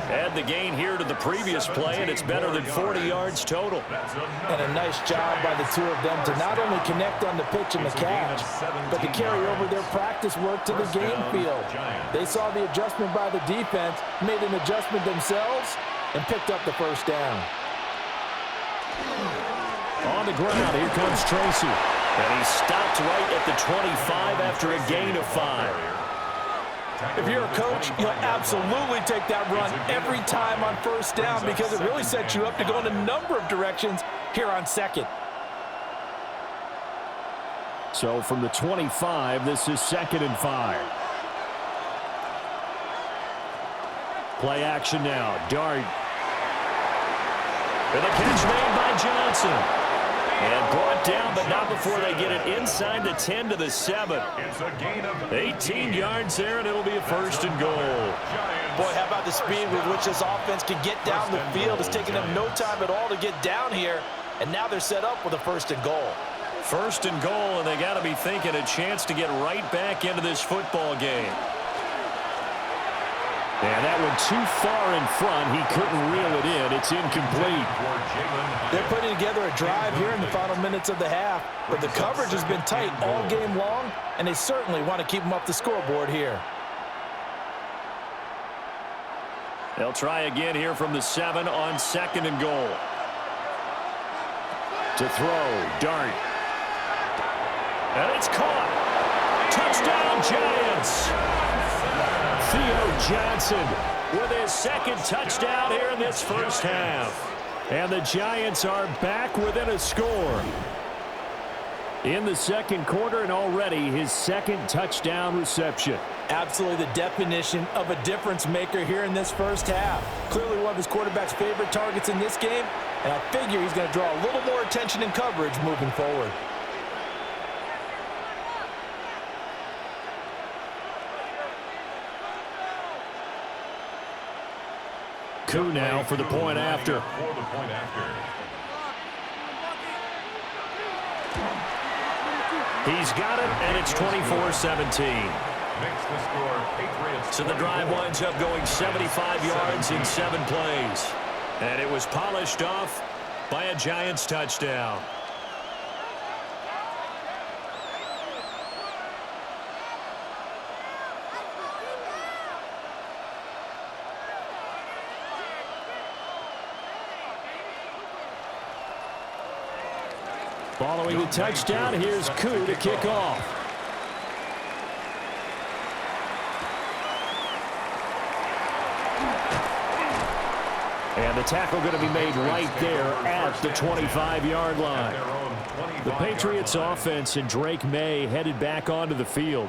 Add the gain here to the previous play, and it's better than 40 yards total. And a nice job by the two of them to not only connect on the pitch and the catch, but to carry over their practice work to the game field. They saw the adjustment by the defense, made an adjustment themselves, and picked up the first down. On the ground, here comes Tracy. And he stopped right at the 25 after a gain of 5. If you're a coach, you'll absolutely take that run every time on first down because it really sets you up to go in a number of directions here on second. So from the 25, this is 2nd and 5. Play action now. Dart. And the catch made by Johnson. And brought down, but not before they get it inside the 10 to the 7. 18 yards there, and it'll be a 1st and goal. Boy, how about the speed with which this offense can get down the field? It's taken them no time at all to get down here, and now they're set up with a 1st and goal. 1st and goal, and they got to be thinking a chance to get right back into this football game. And that one too far in front. He couldn't reel it in. It's incomplete. They're putting together a drive here in the final minutes of the half, but the coverage has been tight all game long, and they certainly want to keep them up the scoreboard here. They'll try again here from the 7 on 2nd and goal. To throw, Dart. And it's caught. Touchdown, Giants. Theo Johnson with his 2nd touchdown here in this first half. And the Giants are back within a score. In the 2nd quarter, and already his 2nd touchdown reception. Absolutely the definition of a difference maker here in this first half. Clearly one of his quarterback's favorite targets in this game, and I figure he's going to draw a little more attention and coverage moving forward. Coup now for the point after. He's got it, and it's 24-17. So the drive winds up going 75 yards in 7 plays. And it was polished off by a Giants touchdown. Following the touchdown, here's Coup to kick off. And the tackle going to be made right there at the 25-yard line. The Patriots offense and Drake May headed back onto the field.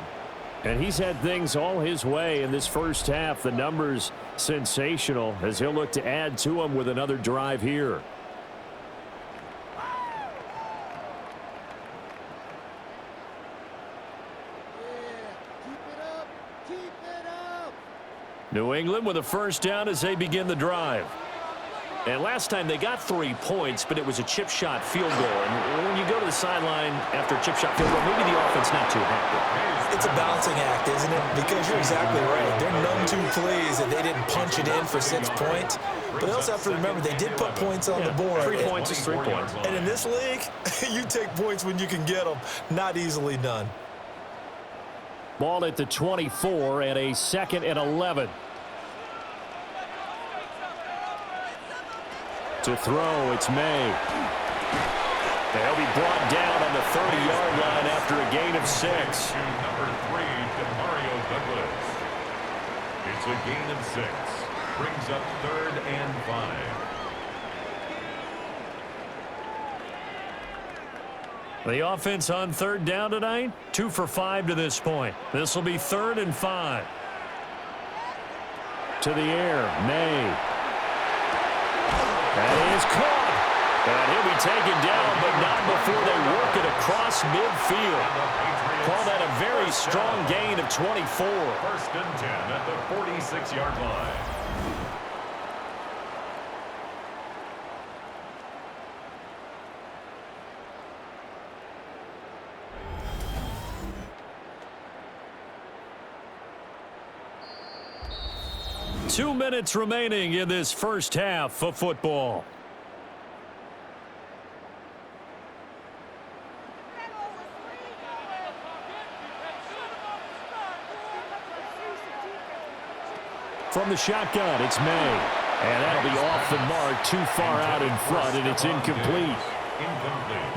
And he's had things all his way in this first half. The numbers sensational as he'll look to add to them with another drive here. New England with a first down as they begin the drive. And last time they got 3 points, but it was a chip shot field goal. And when you go to the sideline after a chip shot field goal, maybe the offense not too happy. It's a balancing act, isn't it? Because you're exactly right. They're none too pleased that they didn't punch it in for 6 points. But they also have to remember they did put points on the board. 3 points is 3 points. And in this league, you take points when you can get them. Not easily done. Ball at the 24 and a 2nd and 11. To throw, it's May. They'll be brought down on the 30-yard line after a gain of 6. Number 3, Demario Douglas. It's a gain of 6. Brings up 3rd and 5. The offense on 3rd down tonight, 2 for 5 to this point. This will be 3rd and 5. To the air, May. That is caught. And he'll be taken down, but not before they work it across across midfield. Call that a very strong gain of 24. First and 10 at the 46-yard line. Two minutes remaining in this first half of football. From the shotgun, it's May. And that'll be off the mark, too far out in front, and it's incomplete.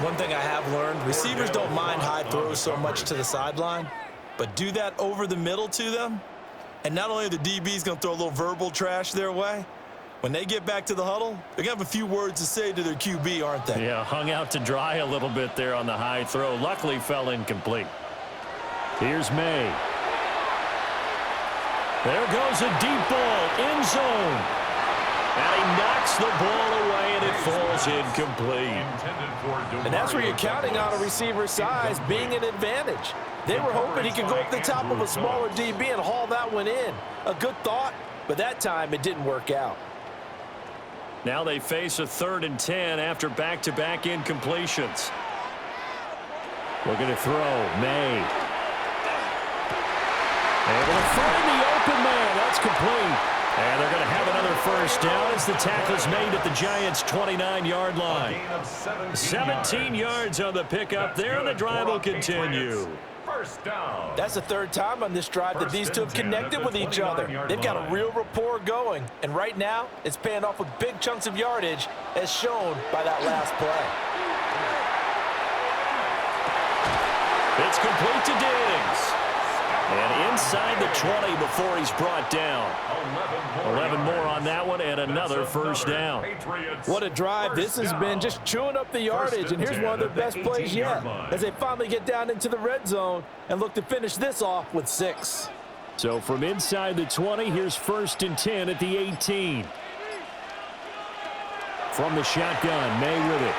One thing I have learned, receivers don't mind high throws so much to the sideline, but do that over the middle to them, and not only are the DBs going to throw a little verbal trash their way, when they get back to the huddle, they're going to have a few words to say to their QB, aren't they? Yeah, hung out to dry a little bit there on the high throw. Luckily fell incomplete. Here's May. There goes a deep ball, end zone. And he knocks the ball away, and it falls incomplete. And that's where you're counting on a receiver's size being an advantage. They were hoping he could go up the top of a smaller DB and haul that one in. A good thought, but that time it didn't work out. Now they face a 3rd and 10 after back-to-back incompletions. Looking to throw, May. Able to find the open man. That's complete. And they're going to have another first down as the tackle's made at the Giants' 29-yard line. 17 yards on the pickup there, and the drive will continue. First down. That's the 3rd time on this drive that these two have connected with each other. They've got a real rapport going, and right now it's paying off with big chunks of yardage as shown by that last play. It's complete to Diggs. And inside the 20 before he's brought down. 11 more on that one and another first down. What a drive this has been, just chewing up the yardage, and here's one of their best plays yet as they finally get down into the red zone and look to finish this off with 6. So from inside the 20, here's 1st and 10 at the 18. From the shotgun, May with it.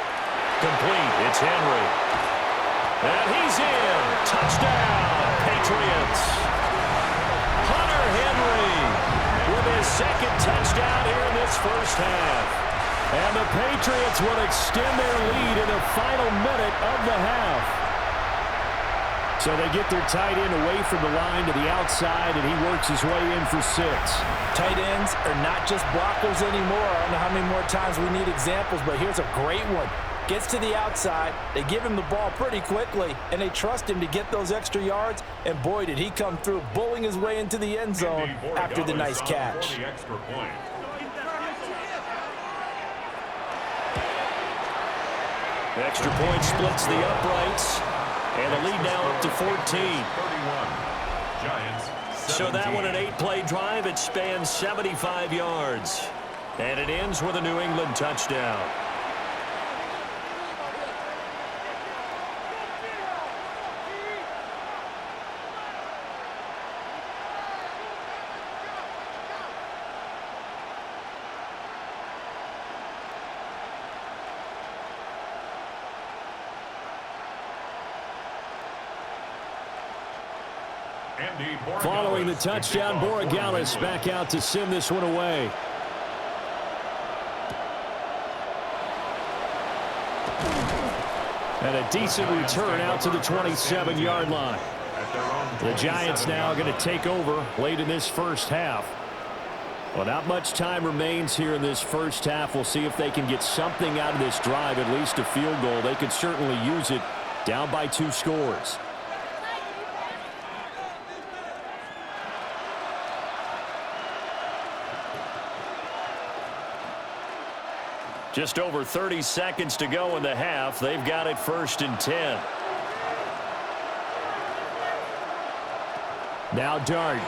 Complete, it's Henry. And he's in. Touchdown, Patriots. Hunter Henry with his 2nd touchdown here in this first half. And the Patriots will extend their lead in the final minute of the half. So they get their tight end away from the line to the outside, and he works his way in for 6. Tight ends are not just blockers anymore. I don't know how many more times we need examples, but here's a great one. Gets to the outside, they give him the ball pretty quickly, and they trust him to get those extra yards, and boy, did he come through, bulling his way into the end zone after the nice catch. Extra point splits the uprights, and the lead now up to 14. So that one an 8-play drive. It spans 75 yards, and it ends with a New England touchdown. Following the touchdown, Borregales back out to send this one away. And a decent return out to the 27-yard line. The Giants now going to take over late in this first half. Well, not much time remains here in this first half. We'll see if they can get something out of this drive, at least a field goal. They could certainly use it down by 2 scores. Just over 30 seconds to go in the half. They've got it 1st and 10. Now Dart.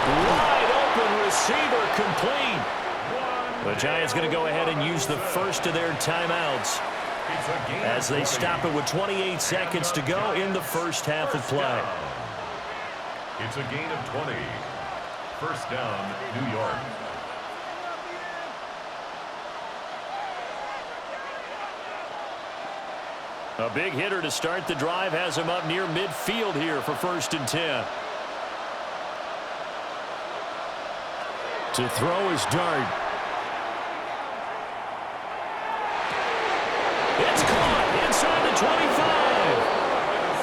Wide open receiver, complete. The Giants going to go ahead and use the first of their timeouts as they stop it with 28 seconds to go in the first half of play. It's a gain of 20. First down, New York. A big hitter to start the drive has him up near midfield here for 1st and 10. To throw is Dart. It's caught inside the 25.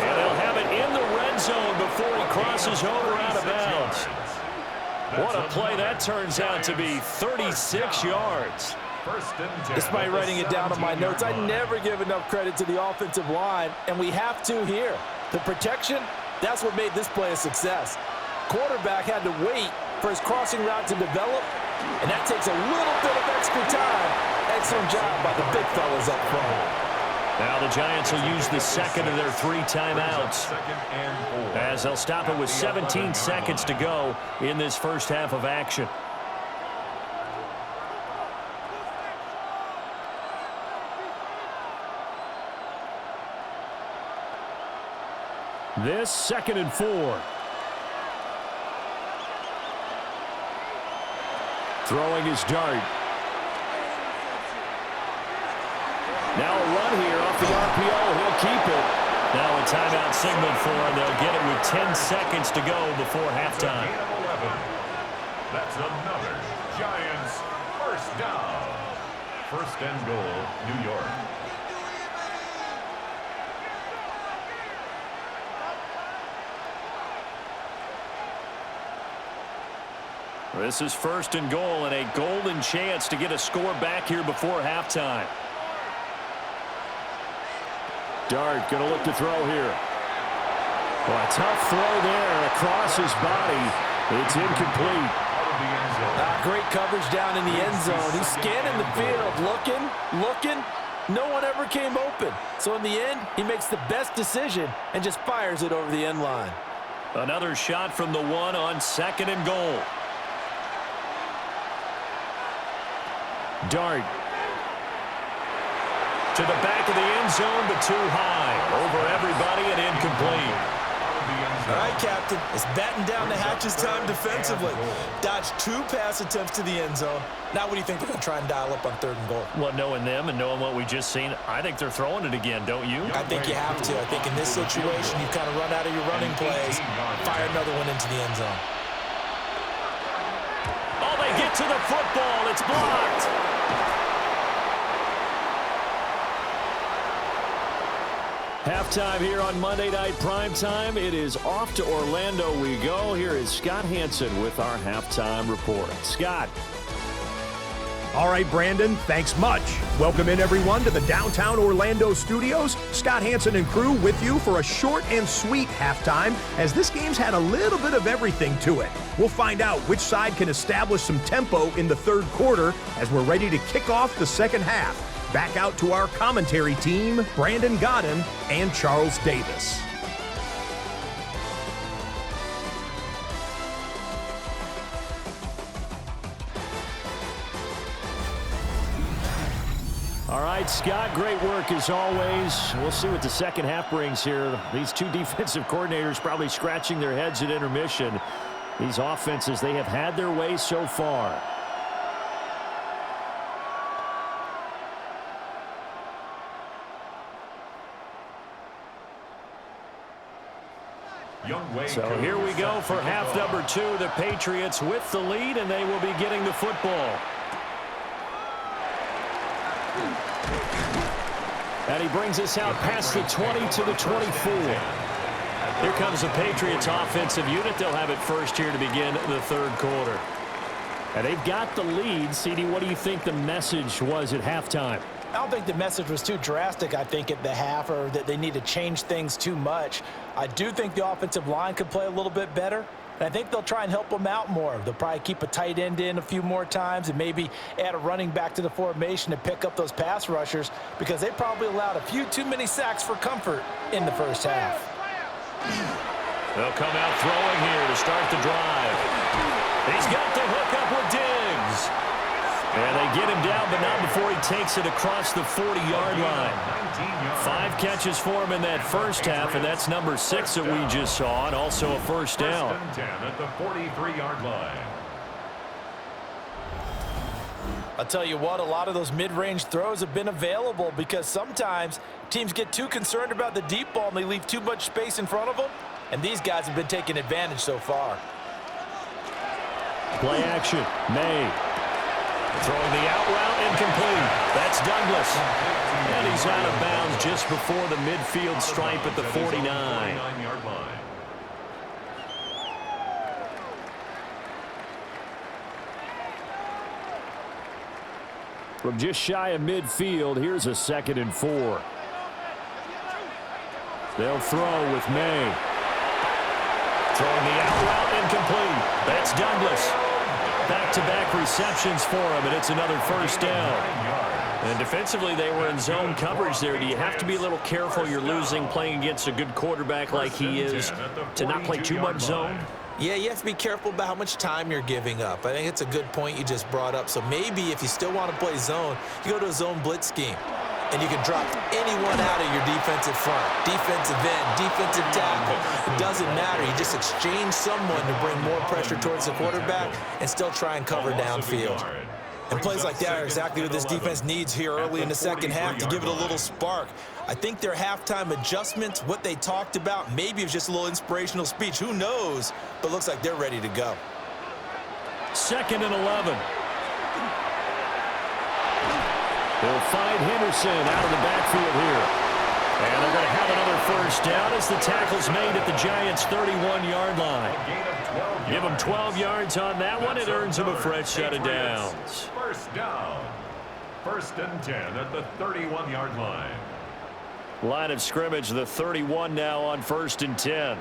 And they'll have it in the red zone before he crosses over out of bounds. What a play that turns out to be, 36 yards. Despite writing it down on my notes, I never give enough credit to the offensive line, and we have to here. The protection, that's what made this play a success. Quarterback had to wait for his crossing route to develop, and that takes a little bit of extra time. Excellent job by the big fellas up front. Now the Giants will use the second of their 3 timeouts, as they'll stop it with 17 seconds to go in this first half of action. This 2nd and 4. Throwing his Dart. Now a run here off the RPO. He'll keep it. Now a timeout signaled for him. They'll get it with 10 seconds to go before halftime. That's another Giants first down. 1st and goal, New York. This is 1st and goal and a golden chance to get a score back here before halftime. Dart going to look to throw here. Well, a tough throw there across his body. It's incomplete. Great coverage down in the end zone. He's scanning the field, looking. No one ever came open. So in the end, he makes the best decision and just fires it over the end line. Another shot from the 1 on 2nd and goal. Dart. To the back of the end zone, but too high. Over everybody and incomplete. All right, Captain. It's batten down the hatches time defensively. Dodged 2 pass attempts to the end zone. Now what do you think they're going to try and dial up on 3rd and goal? Well, knowing them and knowing what we just seen, I think they're throwing it again, don't you? I think you have to. I think in this situation, you've kind of run out of your running plays. Fire another one into the end zone. Oh, they get to the football. It's blocked. Halftime here on Monday Night Primetime. It is off to Orlando we go. Here is Scott Hansen with our halftime report. Scott. All right, Brandon, thanks much. Welcome in, everyone, to the downtown Orlando studios. Scott Hansen and crew with you for a short and sweet halftime, as this game's had a little bit of everything to it. We'll find out which side can establish some tempo in the 3rd quarter as we're ready to kick off the 2nd half. Back out to our commentary team, Brandon Godden and Charles Davis. All right, Scott, great work as always. We'll see what the 2nd half brings here. These 2 defensive coordinators probably scratching their heads at intermission. These offenses, they have had their way so far. So here we go for half number 2. The Patriots with the lead, and they will be getting the football. And he brings us out past the 20 to the 24. Here comes the Patriots offensive unit. They'll have it first here to begin the 3rd quarter. And they've got the lead. CD, what do you think the message was at halftime? I don't think the message was too drastic, I think, at the half, or that they need to change things too much. I do think the offensive line could play a little bit better, and I think they'll try and help them out more. They'll probably keep a tight end in a few more times and maybe add a running back to the formation to pick up those pass rushers, because they probably allowed a few too many sacks for comfort in the first half. They'll come out throwing here to start the drive. He's got the hook up with Diggs. And they get him down, but not before he takes it across the 40-yard line. 5 catches for him in that first half, and that's number 6 that we just saw, and also a first down. 1st and 10 at the 43-yard line. I'll tell you what, a lot of those mid-range throws have been available because sometimes teams get too concerned about the deep ball and they leave too much space in front of them, and these guys have been taking advantage so far. Play action. May. Throwing the out route incomplete. That's Douglas. And he's out of bounds just before the midfield stripe at the 49. 49-yard line. From just shy of midfield, here's a 2nd and 4. They'll throw with May. Throwing the out route incomplete. That's Douglas. Back-to-back receptions for him, and it's another first down. And defensively, they were in zone coverage there. Do you have to be a little careful you're losing playing against a good quarterback like he is to not play too much zone? Yeah, you have to be careful about how much time you're giving up. I think it's a good point you just brought up. So maybe if you still want to play zone, you go to a zone blitz scheme. And you can drop anyone out of your defensive front, defensive end, defensive tackle. It doesn't matter. You just exchange someone to bring more pressure towards the quarterback and still try and cover downfield. And plays like that are exactly what this defense needs here early in the second half to give it a little spark. I think their halftime adjustments, what they talked about, maybe it was just a little inspirational speech. Who knows? But it looks like they're ready to go. 2nd and 11. They'll find Henderson out of the backfield here. And they're going to have another first down as the tackle's made at the Giants' 31-yard line. Give them 12 yards on that one. It earns them a fresh set of downs. First down. 1st and 10 at the 31-yard line. Line of scrimmage, the 31 now on 1st and 10.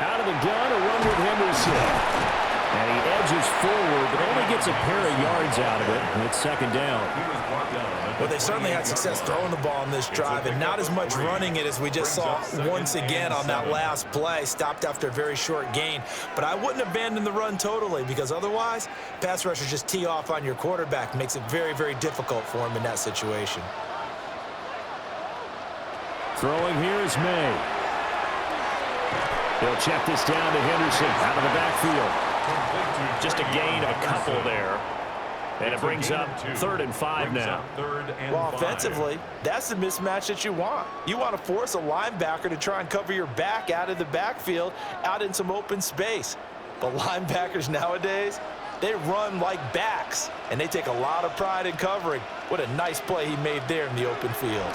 Out of the gun, a run with Henderson. And he edges forward, but only gets a pair of yards out of it. And it's 2nd down. Well, they certainly had success throwing the ball on this drive, and not as much running it as we just saw once again on that last play. Stopped after a very short gain. But I wouldn't abandon the run totally, because otherwise, pass rushers just tee off on your quarterback. Makes it very, very difficult for him in that situation. Throwing here is May. They'll check this down to Henderson out of the backfield. Just a gain of a couple there. And it brings up 3rd and 5 now. Well, offensively, that's the mismatch that you want. You want to force a linebacker to try and cover your back out of the backfield, out in some open space. But linebackers nowadays, they run like backs, and they take a lot of pride in covering. What a nice play he made there in the open field.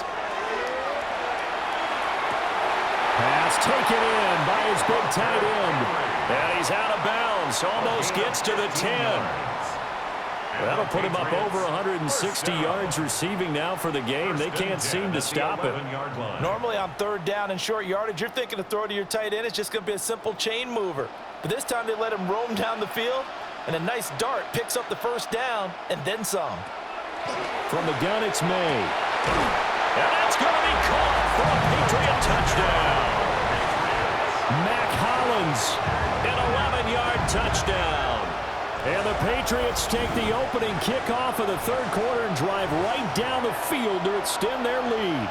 Pass taken in by his big tight end. And he's out of bounds. Almost gets to the 10. That'll put him up over 160 yards receiving now for the game. They can't seem to stop it. Normally on 3rd down and short yardage, you're thinking to throw to your tight end. It's just going to be a simple chain mover. But this time they let him roam down the field, and a nice dart picks up the first down and then some. From the gun, it's May. And that's going to be caught for a Patriot touchdown. Mac Hollins, an 11-yard touchdown. And the Patriots take the opening kickoff of the 3rd quarter and drive right down the field to extend their lead.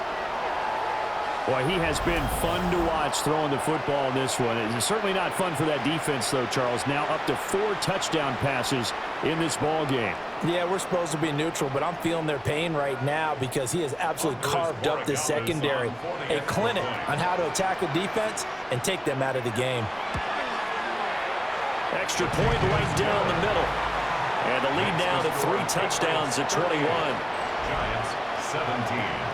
Boy, he has been fun to watch throwing the football in this one. It's certainly not fun for that defense, though, Charles. Now up to 4 touchdown passes in this ball game. Yeah, we're supposed to be neutral, but I'm feeling their pain right now because he has absolutely carved up this secondary. A clinic on how to attack the defense and take them out of the game. Extra point right down the middle. And the lead now to 3 touchdowns at 21. Giants 17.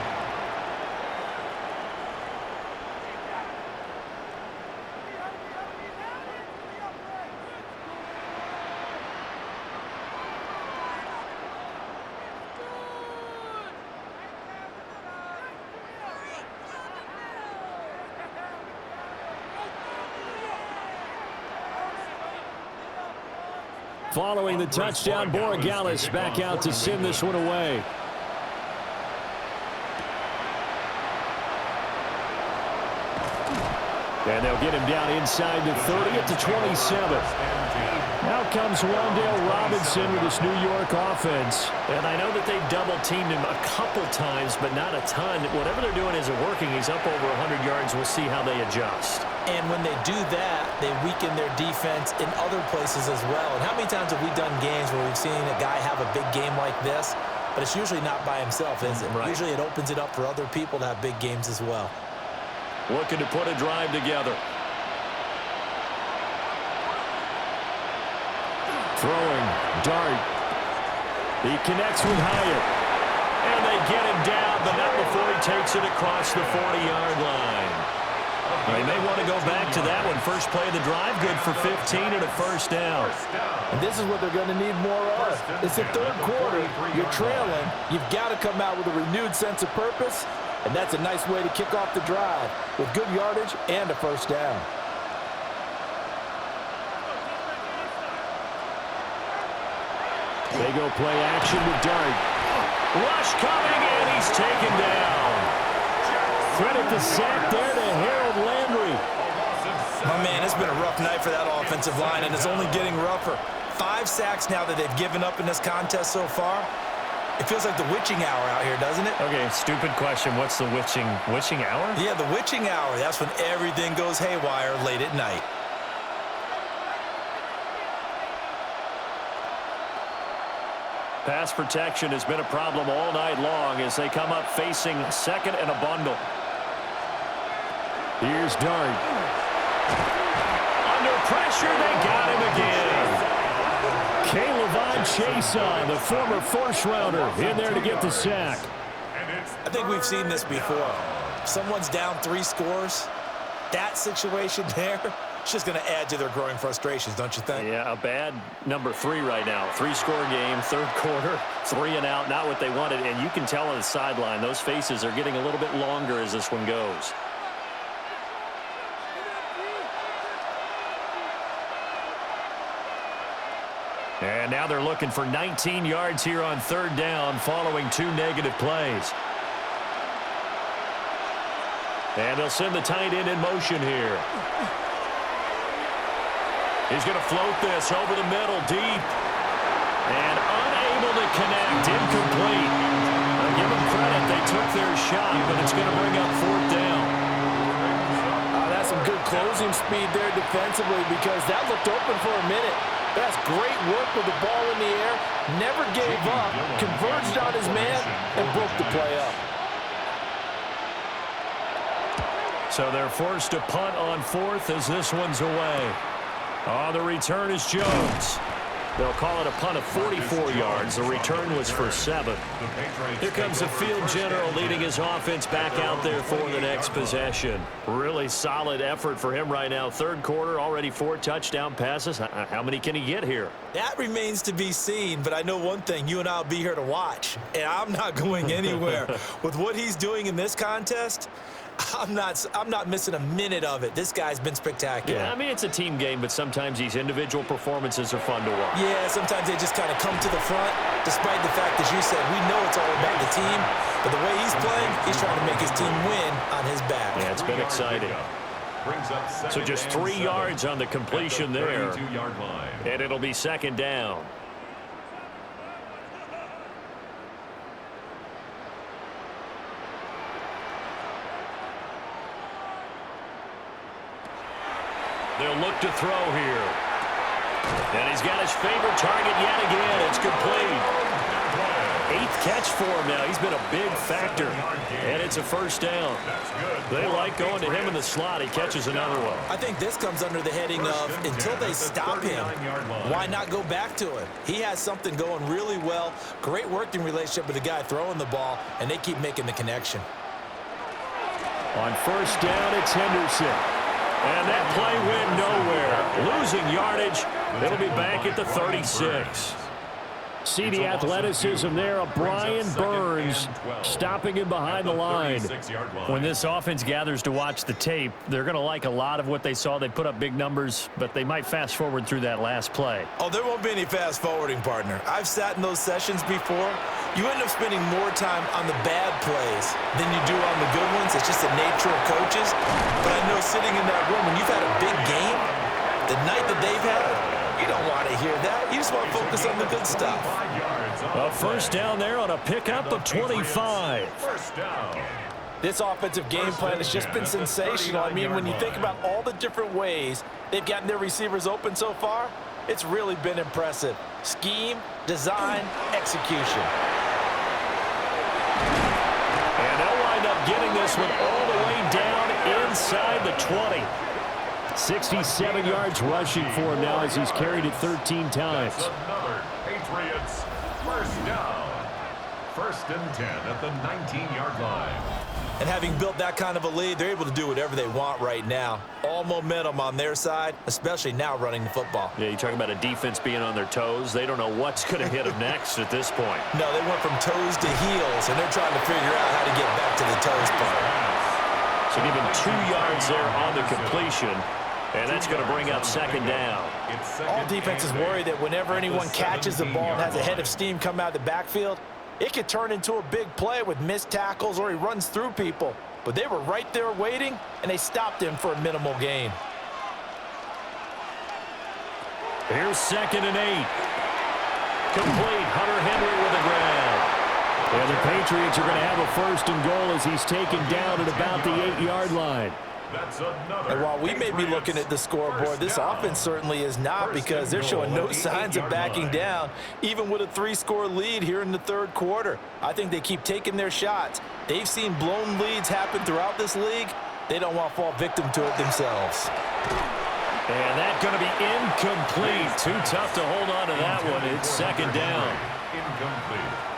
Following the touchdown, Borregales back out to send this one away. And they'll get him down inside the 30 at the 27. Now comes Wan'Dale Robinson with this New York offense. And I know that they've double-teamed him a couple times, but not a ton. Whatever they're doing isn't working. He's up over 100 yards. We'll see how they adjust. And when they do that, they weaken their defense in other places as well. And how many times have we done games where we've seen a guy have a big game like this, but it's usually not by himself, is it? Right. Usually it opens it up for other people to have big games as well. Looking to put a drive together. Throwing, dart. He connects with Hyatt. And they get him down, but not before he takes it across the 40-yard line. They may want to go back to that one. First play of the drive, good for 15 and a first down. And this is what they're going to need more of. It's the third quarter. You're trailing. You've got to come out with a renewed sense of purpose, and that's a nice way to kick off the drive with good yardage and a first down. They go play action with Dart. Rush coming, and he's taken down. Credit the sack there to Harold Landry. My man, it's been a rough night for that offensive line, and it's only getting rougher. 5 sacks now that they've given up in this contest so far. It feels like the witching hour out here, doesn't it? Okay, stupid question. What's the witching hour? Yeah, the witching hour. That's when everything goes haywire late at night. Pass protection has been a problem all night long as they come up facing second and a bundle. Here's Dart. Under pressure, they got him again. Caleb Chason, the former first-rounder, in there to get the sack. I think we've seen this before. Someone's down 3 scores. That situation there, it's just going to add to their growing frustrations, don't you think? Yeah, a bad number 3 right now. 3-score game, third quarter, 3 and out, not what they wanted. And you can tell on the sideline, those faces are getting a little bit longer as this one goes. And now they're looking for 19 yards here on third down following 2 negative plays. And they'll send the tight end in motion here. He's going to float this over the middle, deep. And unable to connect, incomplete. I'll give them credit, they took their shot, but it's going to bring up 4th down. That's some good closing speed there defensively because that looked open for a minute. That's great work with the ball in the air. Never gave up, converged on his man, and broke the play up. So they're forced to punt on 4th as this one's away. On the return is Jones. They'll call it a punt of 44 yards. The return was for 7. Here comes the field general leading his offense back out there for the next possession. Really solid effort for him right now. Third quarter, already 4 touchdown passes. How many can he get here? That remains to be seen, but I know one thing. You and I will be here to watch, and I'm not going anywhere. With what he's doing in this contest, I'm not missing a minute of it. This guy's been spectacular. Yeah, I mean, it's a team game, but sometimes these individual performances are fun to watch. Yeah, sometimes they just kind of come to the front, despite the fact that you said we know it's all about the team, but the way he's playing, he's trying to make his team win on his back. Yeah, it's been exciting. So just 3 yards on the completion there, and it'll be 2nd down. They'll look to throw here. And he's got his favorite target yet again. It's complete. 8th catch for him now. He's been a big factor. And it's a first down. They like going to him in the slot. He catches another one. I think this comes under the heading of until they stop him, why not go back to it? He has something going really well. Great working relationship with the guy throwing the ball, and they keep making the connection. On first down, it's Henderson. And that play went nowhere. Losing yardage. It'll be back at the 36. See the athleticism there of Brian Burns stopping him behind the line. When this offense gathers to watch the tape, they're going to like a lot of what they saw. They put up big numbers, but they might fast forward through that last play. Oh, there won't be any fast forwarding, partner. I've sat in those sessions before. You end up spending more time on the bad plays than you do on the good ones. It's just the nature of coaches. But I know sitting in that room, when you've had a big game, the night that they've had, you don't want to hear that. You just want to focus on the good stuff. A first down there on a pickup of 25. This offensive game plan has just been sensational. I mean, when you think about all the different ways they've gotten their receivers open so far, it's really been impressive. Scheme, design, execution. And they'll wind up getting this one all the way down inside the 20. 67 yards rushing for him now as he's carried it 13 times. That's another Patriots first down. First and 10 at the 19-yard line. And having built that kind of a lead, they're able to do whatever they want right now. All momentum on their side, especially now running the football. Yeah, you talk about a defense being on their toes. They don't know what's going to hit them next at this point. No, they went from toes to heels, and they're trying to figure out how to get back to the toes part. So give him 2 yards there on the completion, and that's going to bring up second down. All defenses worry that whenever anyone catches the ball and has a head of steam come out of the backfield, it could turn into a big play with missed tackles or he runs through people. But they were right there waiting, and they stopped him for a minimal gain. Here's second and 8. Complete. Hunter Henry with a grab. And the Patriots are going to have a first and goal as he's taken down at about the 8-yard line. And while we may be looking at the scoreboard, this offense certainly is not, because they're showing no signs of backing down, even with a 3-score lead here in the third quarter. I think they keep taking their shots. They've seen blown leads happen throughout this league. They don't want to fall victim to it themselves. And that's going to be incomplete. Too tough to hold on to that one. It's second down.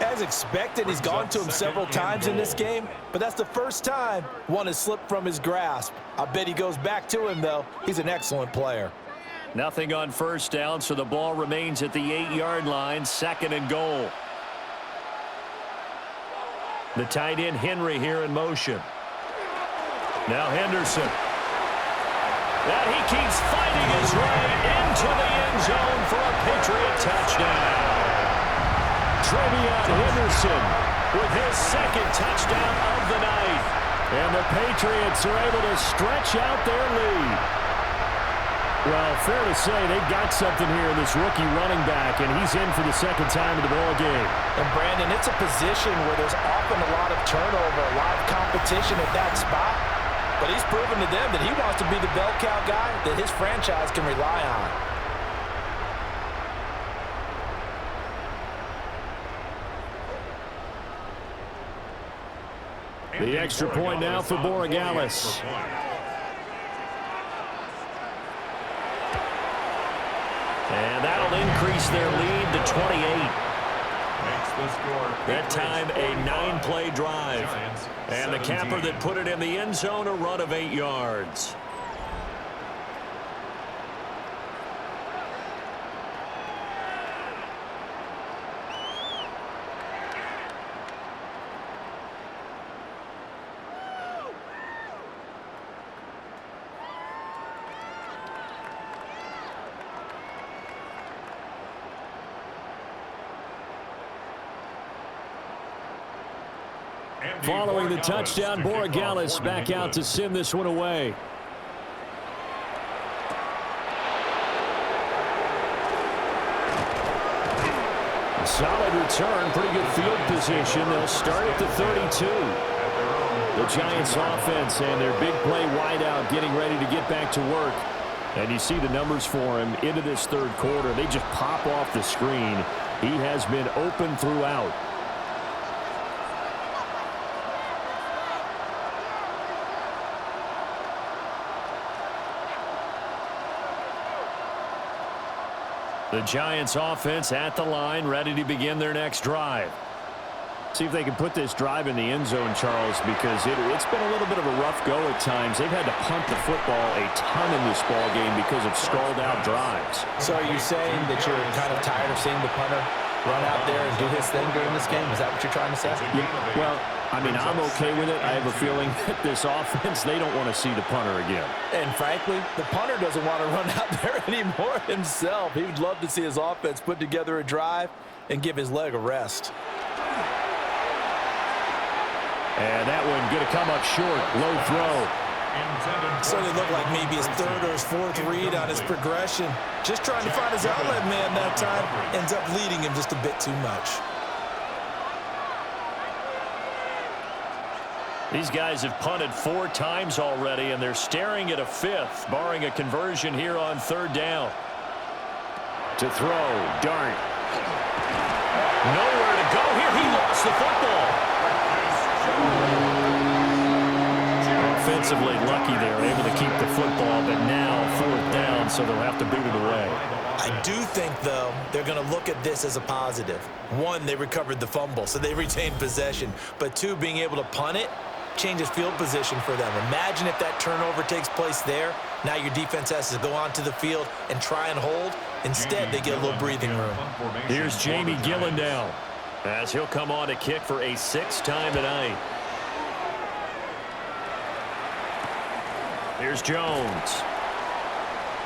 As expected, he's gone to him several times in this game, but that's the first time one has slipped from his grasp. I bet he goes back to him, though. He's an excellent player. Nothing on first down, so the ball remains at the 8-yard line, second and goal. The tight end Henry here in motion. Now Henderson. Now he keeps fighting his way into the end zone for a Patriot touchdown. Trevion Henderson with his second touchdown of the night. And the Patriots are able to stretch out their lead. Well, fair to say they've got something here in this rookie running back, and he's in for the second time in the ball game. And, Brandon, it's a position where there's often a lot of turnover, a lot of competition at that spot. But he's proven to them that he wants to be the bell cow guy that his franchise can rely on. The extra point now for Borregales. And that'll increase their lead to 28. That time a 9-play drive. And the capper that put it in the end zone, a run of 8 yards. Following the touchdown, Borregales back out to send this one away. Solid return, pretty good field position. They'll start at the 32. The Giants offense and their big play wideout getting ready to get back to work. And you see the numbers for him into this third quarter. They just pop off the screen. He has been open throughout. The Giants offense at the line, ready to begin their next drive. See if they can put this drive in the end zone, Charles, because it's been a little bit of a rough go at times. They've had to punt the football a ton in this ball game because of stalled-out drives. So are you saying that you're kind of tired of seeing the punter run out there and do his thing during this game? Is that what you're trying to say? Yeah, well, I mean, I'm okay with it. I have a feeling that this offense, they don't want to see the punter again. And frankly, the punter doesn't want to run out there anymore himself. He would love to see his offense put together a drive and give his leg a rest. And that one going to come up short. Low throw. Certainly looked like maybe his third or his fourth read on his progression. Just trying to find his outlet man that time. Ends up leading him just a bit too much. These guys have punted 4 times already, and they're staring at a 5th, barring a conversion here on 3rd down. To throw, Dart. Nowhere to go here. He lost the football. Offensively lucky they're able to keep the football, but now 4th down, so they'll have to boot it away. I do think, though, they're going to look at this as a positive. 1, they recovered the fumble, so they retained possession. But 2, being able to punt it changes field position for them. Imagine if that turnover takes place there. Now your defense has to go onto the field and try and hold. Instead, they get a little breathing room. Here's Jamie Gillen down, as he'll come on to kick for a 6th time tonight. Here's Jones.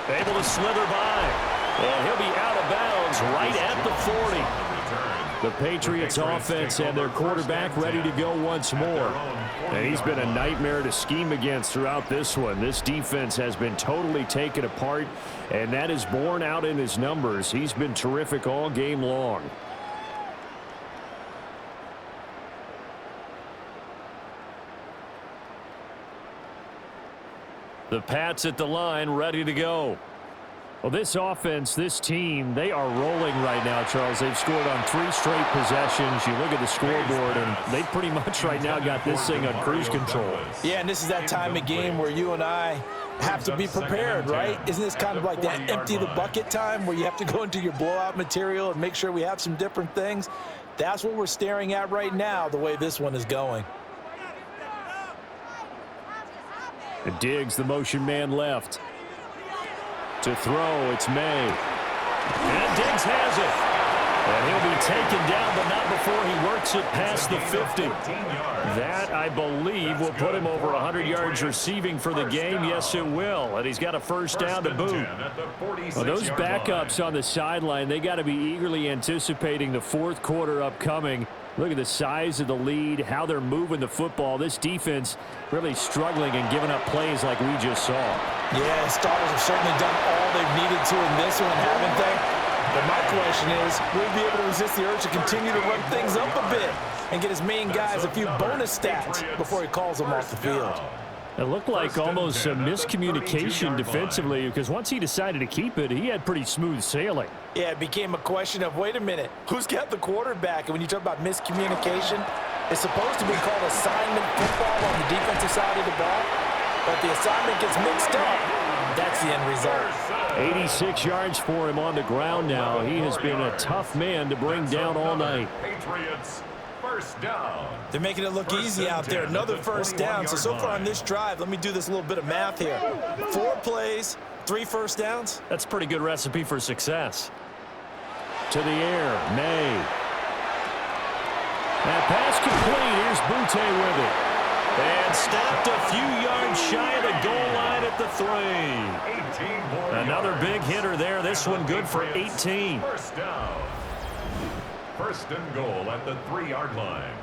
Able to slither by. And he'll be out of bounds right at the 40. The Patriots offense and their quarterback ready to go once more. And he's been a nightmare to scheme against throughout this one. This defense has been totally taken apart, and that is borne out in his numbers. He's been terrific all game long. The Pats at the line, ready to go. Well, this offense, this team, they are rolling right now, Charles. They've scored on 3 straight possessions. You look at the scoreboard, and they pretty much right now got this thing on cruise control. Yeah, and this is that time of game where you and I have to be prepared, right? Isn't this kind of like that empty the bucket time where you have to go into your blowout material and make sure we have some different things? That's what we're staring at right now, the way this one is going. And Diggs, the motion man left. To throw, it's May. And Diggs has it. And he'll be taken down, but not before he works it past the 50. That, I believe, will put him over 100 yards receiving for the game. Yes, it will. And he's got a 1st down to boot. Well, those backups on the sideline, they got to be eagerly anticipating the 4th quarter upcoming. Look at the size of the lead, how they're moving the football. This defense really struggling and giving up plays like we just saw. Yeah, starters have certainly done all they've needed to in this one, haven't they? But my question is, will we be able to resist the urge to continue to run things up a bit and get his main guys a few bonus stats before he calls them off the field? It looked like almost a miscommunication defensively, because once he decided to keep it, he had pretty smooth sailing. Yeah, it became a question of, wait a minute, who's got the quarterback? And when you talk about miscommunication, it's supposed to be called assignment football on the defensive side of the ball, but the assignment gets mixed up. That's the end result. 86 yards for him on the ground now. He has been a tough man to bring down all night. Patriots. 1st down. They're making it look easy out there. Another 1st down. So far on this drive, let me do this little bit of math here. 4 plays, 3 1st downs. That's a pretty good recipe for success. To the air, May. That pass complete. Here's Butte with it. And stopped a few yards shy of the goal line at the 3. Another big hitter there. This one good for 18. 1st down. 1st and goal at the 3-yard line.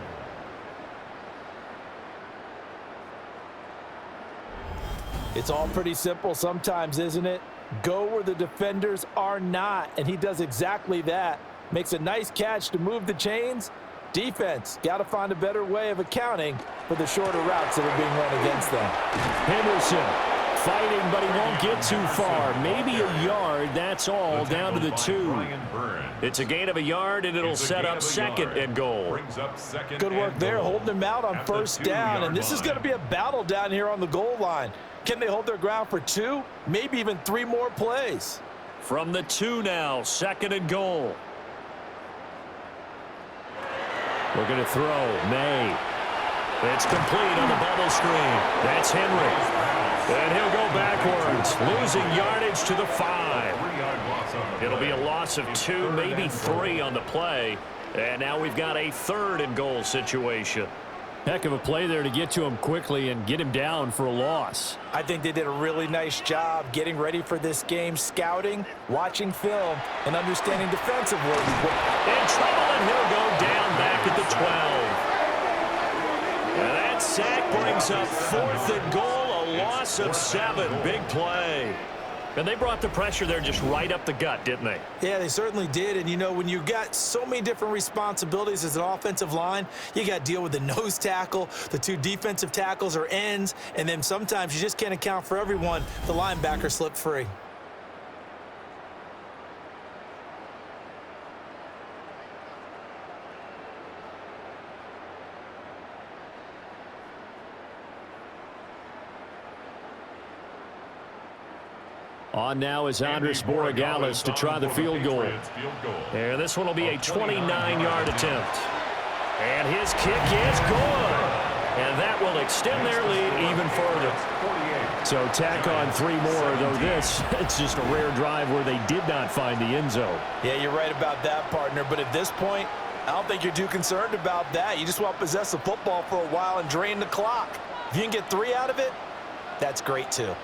It's all pretty simple sometimes, isn't it? Go where the defenders are not, and he does exactly that. Makes a nice catch to move the chains. Defense, got to find a better way of accounting for the shorter routes that are being run against them. Henderson fighting, but he won't get too far. Maybe a yard, that's all, down to the 2. It's a gain of a yard, and it'll set up 2nd and goal. Good work there, holding him out on 1st down, and this is going to be a battle down here on the goal line. Can they hold their ground for 2, maybe even 3 more plays? From the 2 now, 2nd and goal. We're going to throw. May. It's complete on the bubble screen. That's Henry. And he'll go backwards, losing yardage to the 5. It'll be a loss of 2, maybe 3 on the play. And now we've got a 3rd and goal situation. Heck of a play there to get to him quickly and get him down for a loss. I think they did a really nice job getting ready for this game, scouting, watching film, and understanding defensively. In trouble, and he'll go down back at the 12. And that sack brings up 4th and goal, a loss of 7. Big play. And they brought the pressure there just right up the gut, didn't they? Yeah, they certainly did. And, you know, when you've got so many different responsibilities as an offensive line, you got to deal with the nose tackle, the 2 defensive tackles or ends, and then sometimes you just can't account for everyone. The linebacker slipped free. On now is Andres Borregales to try the field goal. And this one will be a 29-yard attempt. And his kick is good. And that will extend their lead even further. So tack on 3 more, though this, it's just a rare drive where they did not find the end zone. Yeah, you're right about that, partner. But at this point, I don't think you're too concerned about that. You just want to possess the football for a while and drain the clock. If you can get 3 out of it, that's great too.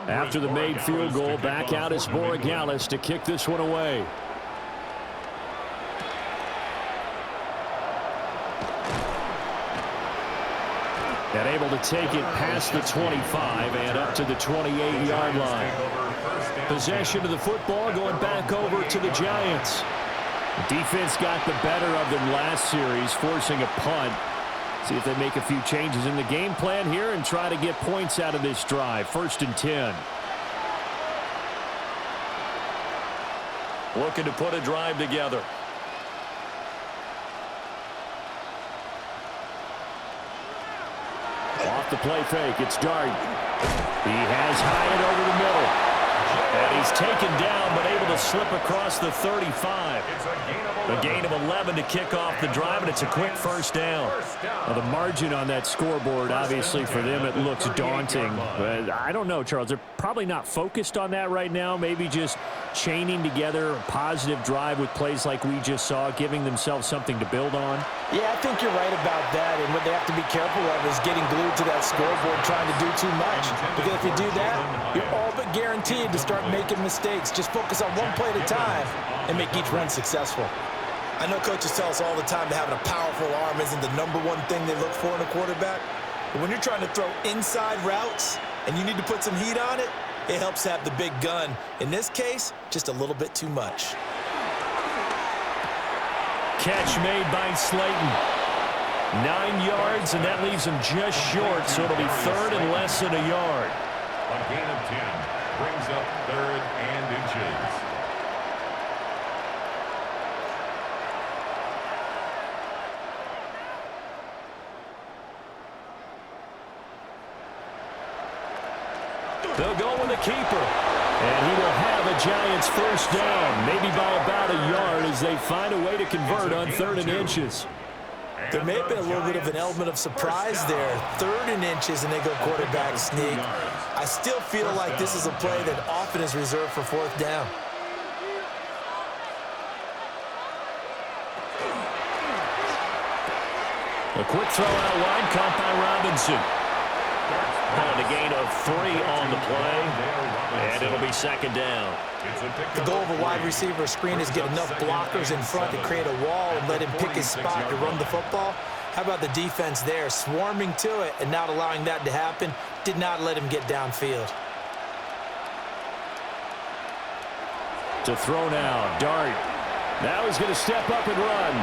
After the made field goal, back out is Borregales to kick this one away. And able to take it past the 25 and up to the 28-yard line. Possession of the football going back over to the Giants. The defense got the better of them last series, forcing a punt. See if they make a few changes in the game plan here and try to get points out of this drive. 1st and 10. Looking to put a drive together. Off the play fake, it's Dart. He has Hyatt over the middle. And he's taken down, but able to slip across the 35. A gain of 11 to kick off the drive, and it's a quick 1st down. Well, the margin on that scoreboard, obviously, for them, it looks daunting. But I don't know, Charles. They're probably not focused on that right now. Maybe just chaining together a positive drive with plays like we just saw, giving themselves something to build on. Yeah, I think you're right about that. And what they have to be careful of is getting glued to that scoreboard, trying to do too much. Because if you do that, you're all but guaranteed to start making mistakes. Just focus on one play at a time and make each run successful. I know coaches tell us all the time that having a powerful arm isn't the #1 thing they look for in a quarterback. But when you're trying to throw inside routes and you need to put some heat on it, it helps have the big gun. In this case, just a little bit too much. Catch made by Slayton. 9 yards, and that leaves him just short, so it'll be 3rd and less than a yard. A gain of 10 brings up 3rd and inches. They'll go with the keeper. And he will have a Giants 1st down, maybe by about a yard as they find a way to convert on 3rd and inches. There may have been a little bit of an element of surprise there. 3rd and inches, and they go quarterback sneak. I still feel like this is a play that often is reserved for 4th down. A quick throw out wide, caught by Robinson. And a gain of 3 on the play, and it'll be 2nd down. The goal of a wide receiver screen is get enough blockers in front to create a wall and let him pick his spot to run the football. How about the defense there, swarming to it and not allowing that to happen? Did not let him get downfield. To throw now, Dart. Now he's going to step up and run.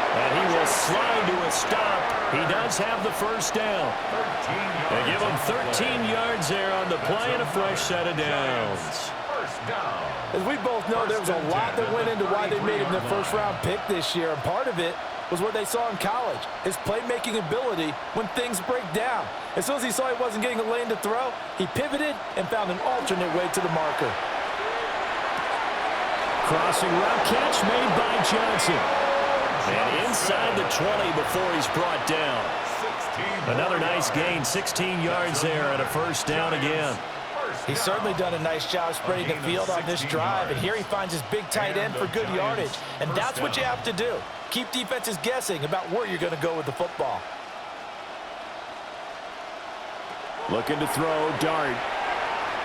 And he will slide to a stop. He does have the 1st down. They give him 13 yards there on the play and a fresh set of downs. As we both know, there was a lot that went into why they made him their 1st-round pick this year, and part of it was what they saw in college, his playmaking ability when things break down. As soon as he saw he wasn't getting a lane to throw, he pivoted and found an alternate way to the marker. Crossing route catch made by Johnson. And inside the 20 before he's brought down. Another nice gain, 16 yards there and a 1st down again. He's certainly done a nice job spreading the field on this drive, and here he finds his big tight end for good yardage. And that's what you have to do. Keep defenses guessing about where you're going to go with the football. Looking to throw, Dart.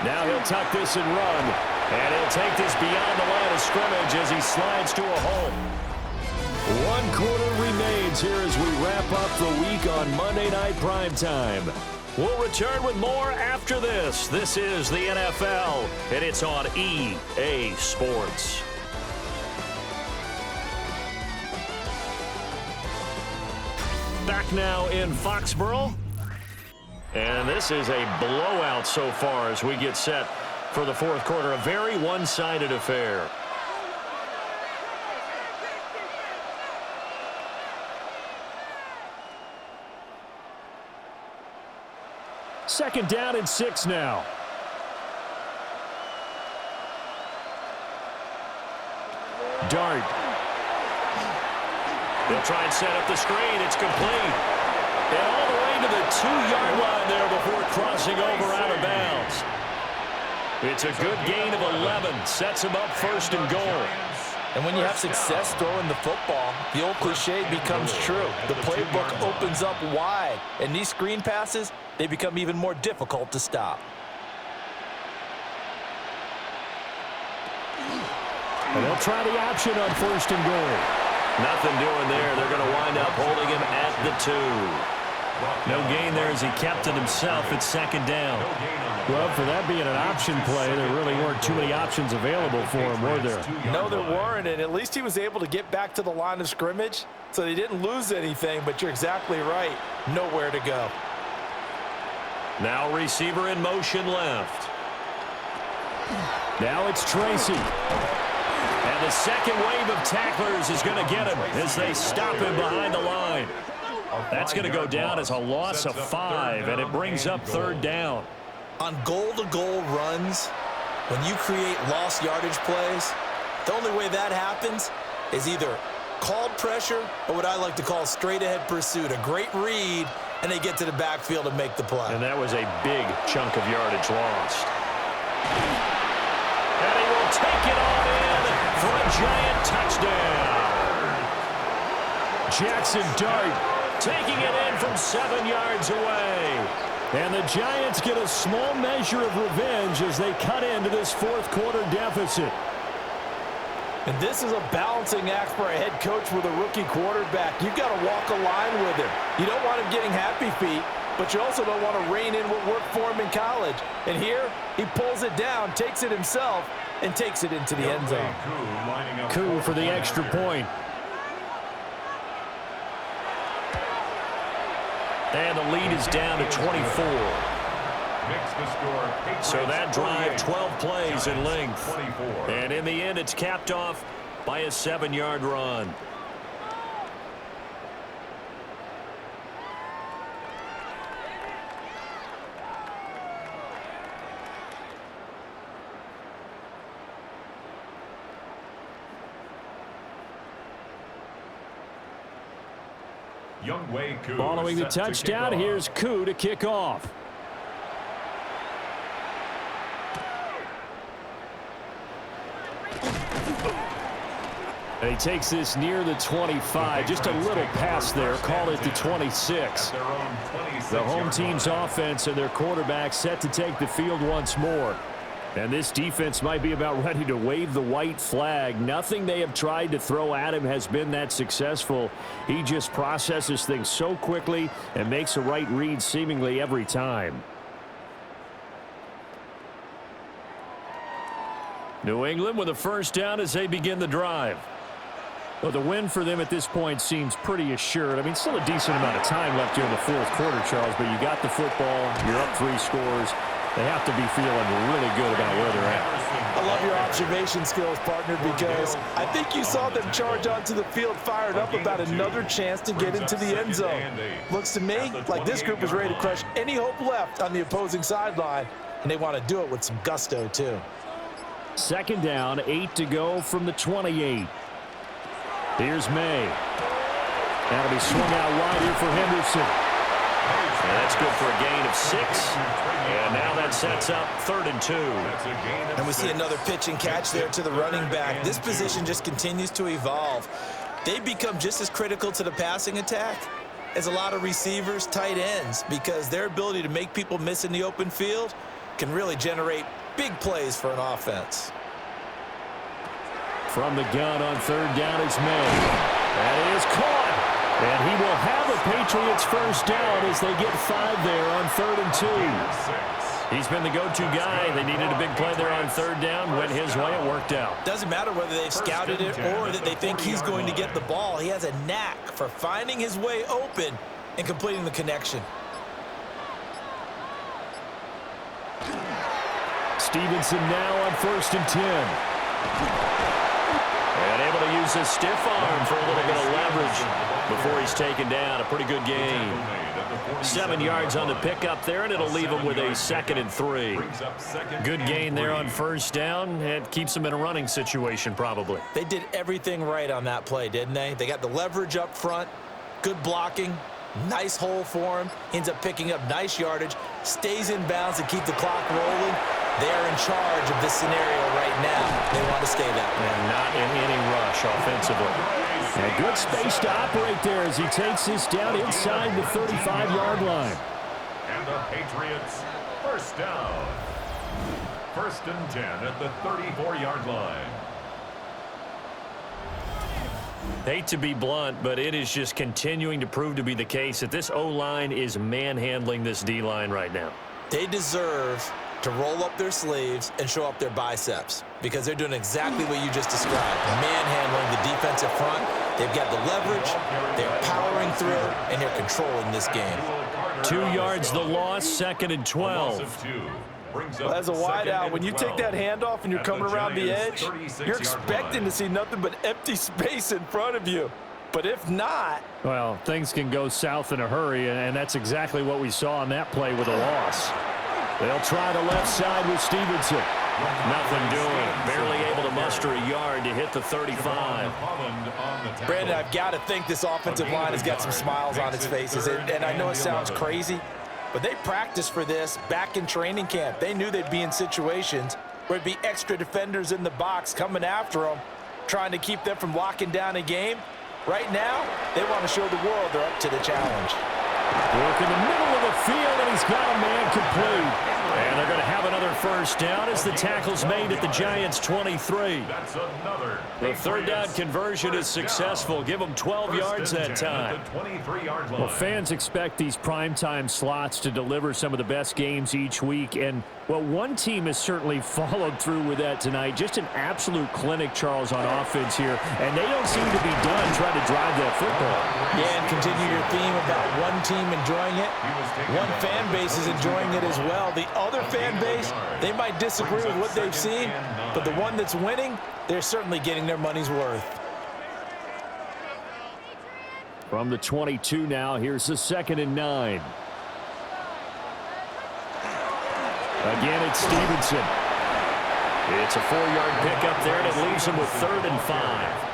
Now he'll tuck this and run. And he'll take this beyond the line of scrimmage as he slides to a hole. One quarter remains here as we wrap up the week on Monday Night Primetime. We'll return with more after this. This is the NFL, and it's on EA Sports. Back now in Foxborough. And this is a blowout so far as we get set for the fourth quarter. A very one-sided affair. Second down and 6 now. Dart. They'll try and set up the screen. It's complete. And all the way to the 2-yard line there before crossing over out of bounds. It's a good gain of 11. Sets him up first and goal. And when you have success throwing the football, the old cliche becomes true. The playbook opens up wide. And these screen passes, they become even more difficult to stop. And they'll try the option on first and goal. Nothing doing there. They're going to wind up holding him at the 2. No gain there as he kept it himself. It's second down. Well, for that being an option play, there really weren't too many options available for him, were there? No, there weren't, and at least he was able to get back to the line of scrimmage, so they didn't lose anything, but you're exactly right. Nowhere to go. Now receiver in motion left. Now it's Tracy. And the second wave of tacklers is going to get him as they stop him behind the line. That's going to go down as a loss of 5, and it brings up third down. On goal-to-goal runs, when you create lost yardage plays, the only way that happens is either called pressure or what I like to call straight-ahead pursuit. A great read, and they get to the backfield and make the play. And that was a big chunk of yardage lost. And he will take it on in for a giant touchdown. Jackson Dart taking it in from 7 yards away. And the Giants get a small measure of revenge as they cut into this fourth quarter deficit. And this is a balancing act for a head coach with a rookie quarterback. You've got to walk a line with him. You don't want him getting happy feet, but you also don't want to rein in what worked for him in college. And here, he pulls it down, takes it himself, and takes it into the end zone. Koo for the extra point. And the lead is down to 24. So that drive, 12 plays in length. And in the end, it's capped off by a 7-yard run. Following the touchdown, here's Koo to kick off. And he takes this near the 25. Just a little pass there. Call it the 26. The home team's offense and their quarterback set to take the field once more. And this defense might be about ready to wave the white flag. Nothing they have tried to throw at him has been that successful. He just processes things so quickly and makes a right read seemingly every time. New England with a first down as they begin the drive. Well, the win for them at this point seems pretty assured. I mean, still a decent amount of time left here in the fourth quarter, Charles, but you got the football, you're up 3 scores. They have to be feeling really good about where they're at. I love your observation skills, partner, because I think you saw them charge onto the field fired up about another chance to get into the end zone. Looks to me like this group is ready to crush any hope left on the opposing sideline, and they want to do it with some gusto, too. Second down, 8 to go from the 28. Here's May. That'll be swung out wide here for Henderson. And that's good for a gain of 6. And now that sets up 3rd and 2. And we see another pitch and catch there to the running back. This position just continues to evolve. They become just as critical to the passing attack as a lot of receivers, tight ends, because their ability to make people miss in the open field can really generate big plays for an offense. From the gun on 3rd down is May. That is caught. And he will have a Patriots first down as they get 5 there on 3rd and 2. He's been the go-to guy. They needed a big play there on 3rd down. Went his way. It worked out. Doesn't matter whether they've scouted it or that they think he's going to get the ball. He has a knack for finding his way open and completing the connection. Stevenson now on 1st and 10. And able to use his stiff arm for a little bit of leverage before he's taken down. A pretty good gain. 7 yards on the pickup there, and it'll leave him with a 2nd and 3. Good gain there on 1st down. It keeps him in a running situation probably. They did everything right on that play, didn't they? They got the leverage up front, good blocking, nice hole for him. Ends up picking up nice yardage, stays in bounds to keep the clock rolling. They're in charge of this scenario right now. They want to stay that way. And not in any rush offensively. And good space to operate there as he takes this down inside the 35-yard line. And the Patriots first down. 1st and 10 at the 34-yard line. Hate to be blunt, but it is just continuing to prove to be the case that this O-line is manhandling this D-line right now. They deserve to roll up their sleeves and show up their biceps because they're doing exactly what you just described. Manhandling the defensive front. They've got the leverage, they're powering through, and they're controlling this game. 2 yards the loss, 2nd and 12. Well, as a wideout, when you take that handoff and you're coming around the edge, you're expecting to see nothing but empty space in front of you. But if not... Well, things can go south in a hurry, and that's exactly what we saw on that play with a loss. They'll try the left side with Stevenson. Nothing doing. Barely able to muster a yard to hit the 35. Brandon, I've got to think this offensive line has got some smiles on its faces. And I know it sounds crazy, but they practiced for this back in training camp. They knew they'd be in situations where it'd be extra defenders in the box coming after them, trying to keep them from locking down a game. Right now, they want to show the world they're up to the challenge. Work in the middle of the field, and he's got a man complete. And they're going to have another first down as the tackle's made at the Giants' 23. The 3rd down conversion is successful. Give them 12 yards that time. Well, fans expect these primetime slots to deliver some of the best games each week. And, well, one team has certainly followed through with that tonight. Just an absolute clinic, Charles, on offense here. And they don't seem to be done trying to drive that football. Yeah, and continue your theme about one team enjoying it. One fan base is enjoying it as well. The other fan base, they might disagree with what they've seen, but the one that's winning, they're certainly getting their money's worth. From the 22 now, here's the 2nd and 9. Again, it's Stevenson. It's a 4-yard pickup there, and it leaves him with 3rd and 5.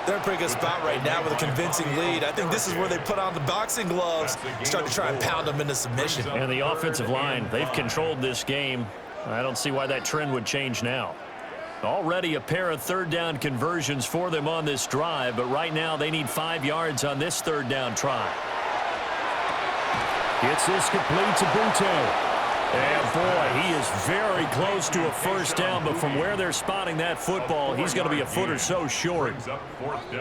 They're in a pretty good spot right now with a convincing lead. I think this is where they put on the boxing gloves, start to try and pound them into submission. And the offensive line, they've controlled this game. I don't see why that trend would change now. Already a pair of 3rd down conversions for them on this drive, but right now they need 5 yards on this 3rd down try. Gets this complete to Butte. And, boy, he is very close to a first down, but from where they're spotting that football, he's going to be a foot or so short.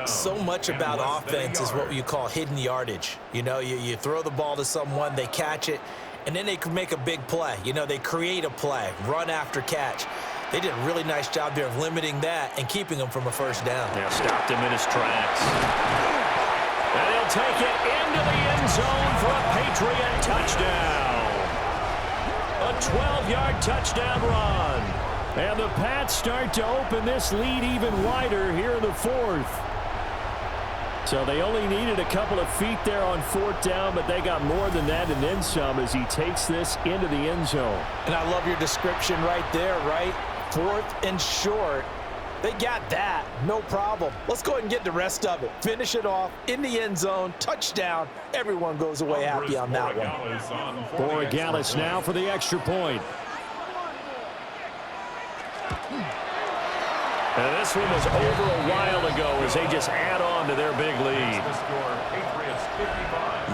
So much about offense is what you call hidden yardage. You know, you throw the ball to someone, they catch it, and then they can make a big play. You know, they create a play, run after catch. They did a really nice job there of limiting that and keeping him from a first down. Yeah, stopped him in his tracks. And he'll take it into the end zone for a Patriot touchdown. A 12-yard touchdown run. And the Pats start to open this lead even wider here in the 4th. So they only needed a couple of feet there on 4th down, but they got more than that and then some as he takes this into the end zone. And I love your description right there, right? 4th and short. They got that. No problem. Let's go ahead and get the rest of it. Finish it off in the end zone. Touchdown. Everyone goes away happy on that one. Borregales now for the extra point. And this one was over a while ago as they just add on to their big lead.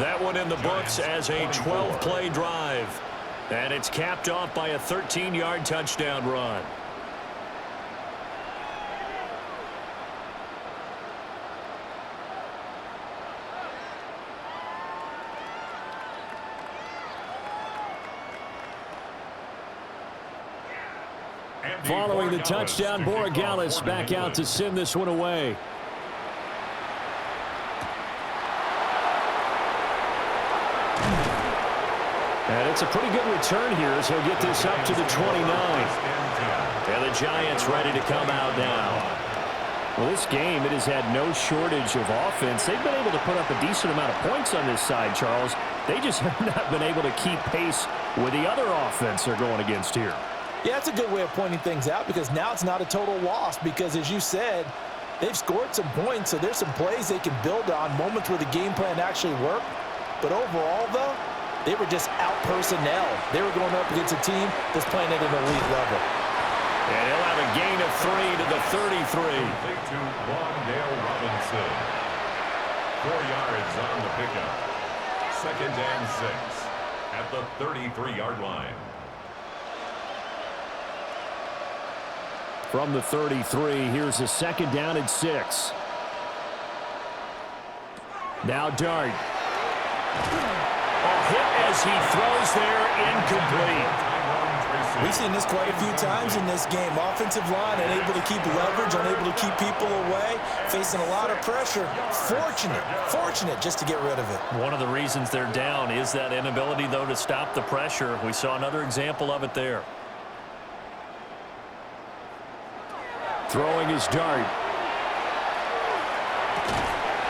That one in the books as a 12-play drive. And it's capped off by a 13-yard touchdown run. Following the touchdown, Borregales back out to send this one away. And it's a pretty good return here as he'll get this up to the 29. And the Giants ready to come out now. Well, this game, it has had no shortage of offense. They've been able to put up a decent amount of points on this side, Charles. They just have not been able to keep pace with the other offense they're going against here. Yeah, that's a good way of pointing things out because now it's not a total loss because, as you said, they've scored some points, so there's some plays they can build on, moments where the game plan actually worked. But overall, though, they were just out-personnel. They were going up against a team that's playing at an elite level. And he'll have a gain of 3 to the 33. To Wandale Robinson. 4 yards on the pickup. 2nd and 6 at the 33-yard line. From the 33, here's a 2nd down and 6. Now Dart. A hit as he throws there, incomplete. We've seen this quite a few times in this game. Offensive line unable to keep leverage, unable to keep people away, facing a lot of pressure. Fortunate just to get rid of it. One of the reasons they're down is that inability, though, to stop the pressure. We saw another example of it there. Throwing his Dart.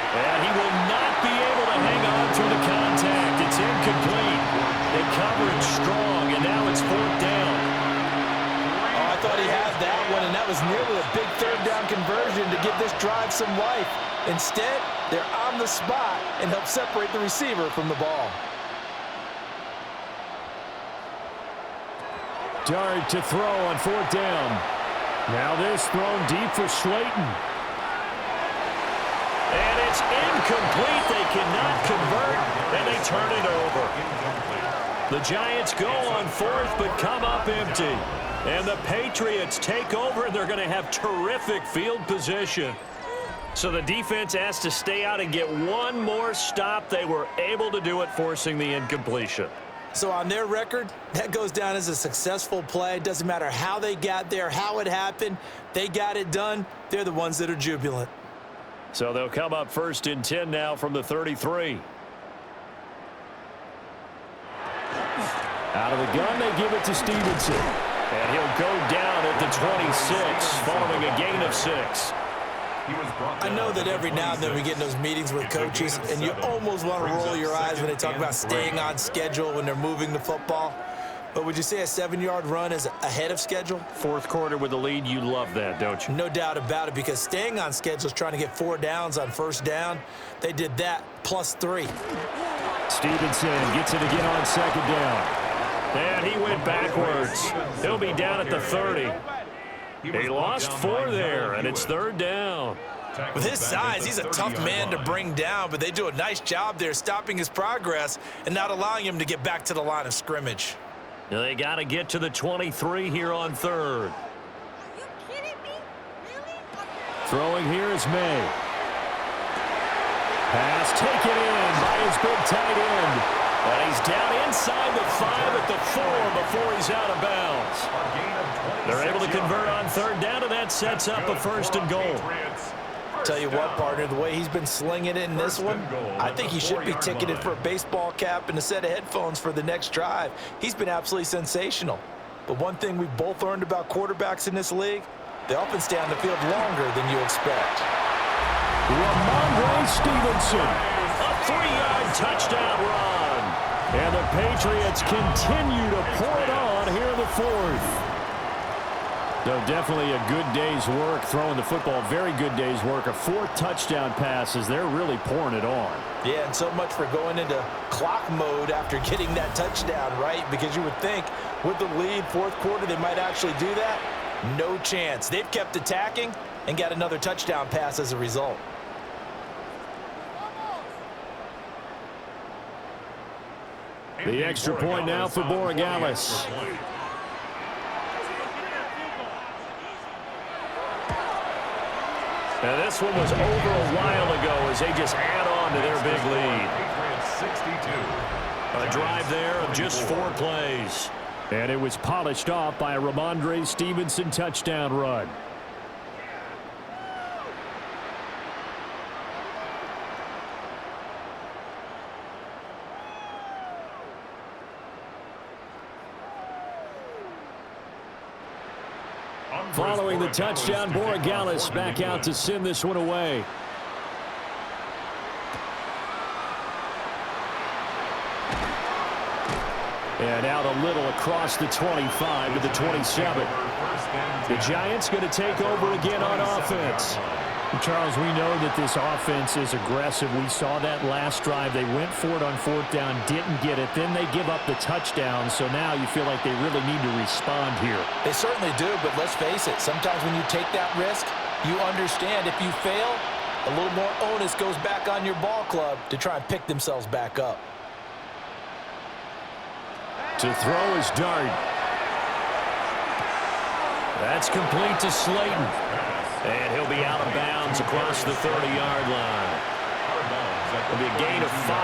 And he will not be able to hang on through the contact. It's incomplete. They cover it strong, and now it's 4th down. Oh, I thought he had that one, and that was nearly a big 3rd down conversion to give this drive some life. Instead, they're on the spot and help separate the receiver from the ball. Dart to throw on 4th down. Now this thrown deep for Slayton. And it's incomplete. They cannot convert, and they turn it over. The Giants go on 4th, but come up empty. And the Patriots take over, and they're going to have terrific field position. So the defense has to stay out and get one more stop. They were able to do it, forcing the incompletion. So on their record, that goes down as a successful play. It doesn't matter how they got there, how it happened. They got it done. They're the ones that are jubilant. So they'll come up 1st and 10 now from the 33. Out of the gun, they give it to Stevenson. And he'll go down at the 26, following a gain of 6. I know that every now and then we get in those meetings with coaches, and you almost want to roll your eyes when they talk about staying on schedule when they're moving the football. But would you say a 7-yard run is ahead of schedule? 4th quarter with the lead, you love that, don't you? No doubt about it, because staying on schedule is trying to get 4 downs on 1st down. They did that plus 3. Stevenson gets it again on 2nd down. And he went backwards. He'll be down at the 30. He lost 4 there, and it's 3rd down. With his size, he's a tough man to bring down, but they do a nice job there stopping his progress and not allowing him to get back to the line of scrimmage. They got to get to the 23 here on 3rd. Are you kidding me? Really? Throwing here is May. Pass taken in by his big tight end. And he's down inside the 5 at the 4 before he's out of bounds. They're able to convert on 3rd down, and that sets up a 1st and goal. Tell you what, partner, the way he's been slinging it in this one, I think he should be ticketed for a baseball cap and a set of headphones for the next drive. He's been absolutely sensational. But one thing we've both learned about quarterbacks in this league, they often stay on the field longer than you expect. Ramondre Stevenson. A 3-yard touchdown run. And the Patriots continue to pour it on here in the 4th. So definitely a good day's work throwing the football. Very good day's work. A 4th touchdown pass as they're really pouring it on. Yeah, and so much for going into clock mode after getting that touchdown, right? Because you would think with the lead, 4th quarter, they might actually do that. No chance. They've kept attacking and got another touchdown pass as a result. The extra point now for Borregales. Now this one was over a while ago as they just add on to their big lead. A drive there of just 4 plays. And it was polished off by a Ramondre Stevenson touchdown run. Following the touchdown, Borregales back out to send this one away. And out a little across the 25 to the 27. The Giants going to take over again on offense. Charles, we know that this offense is aggressive. We saw that last drive. They went for it on 4th down, didn't get it. Then they give up the touchdown. So now you feel like they really need to respond here. They certainly do, but let's face it. Sometimes when you take that risk, you understand if you fail, a little more onus goes back on your ball club to try and pick themselves back up. To throw is Dart. That's complete to Slayton. And he'll be out of bounds across the 30-yard line. It'll be a gain of 5,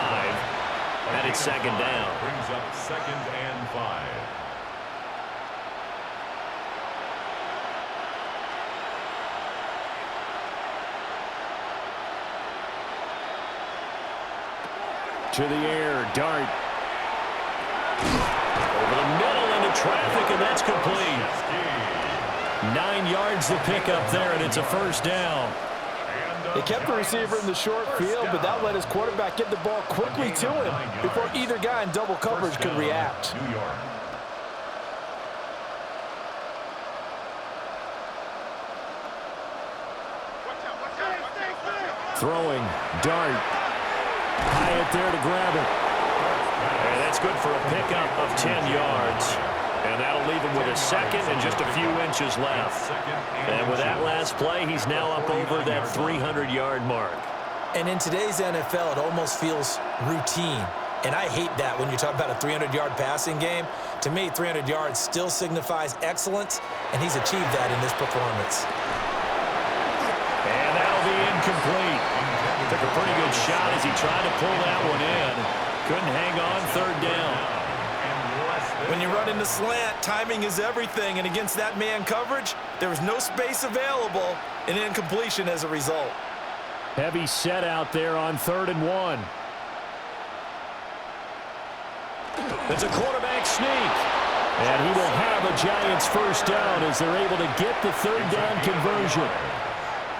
and it's 2nd down. Brings up 2nd and 5. To the air, Dart. Over the middle into traffic, and that's complete. 9 yards to pick up there, and it's a 1st down. They kept the receiver in the short field, but that let his quarterback get the ball quickly to him before either guy in double coverage could react. New York. Throwing, Dart. Hyatt there to grab it. And that's good for a pickup of 10 yards. And that'll leave him with a 2nd and just a few inches left. And with that last play, he's now up over that 300-yard mark. And in today's NFL, it almost feels routine. And I hate that when you talk about a 300-yard passing game. To me, 300 yards still signifies excellence, and he's achieved that in this performance. And that'll be incomplete. Took a pretty good shot as he tried to pull that one in. Couldn't hang on, 3rd down. When you run into slant, timing is everything, and against that man coverage, there was no space available, and incompletion as a result. Heavy set out there on 3rd and 1. It's a quarterback sneak. And he will have a Giants 1st down as they're able to get the 3rd down conversion.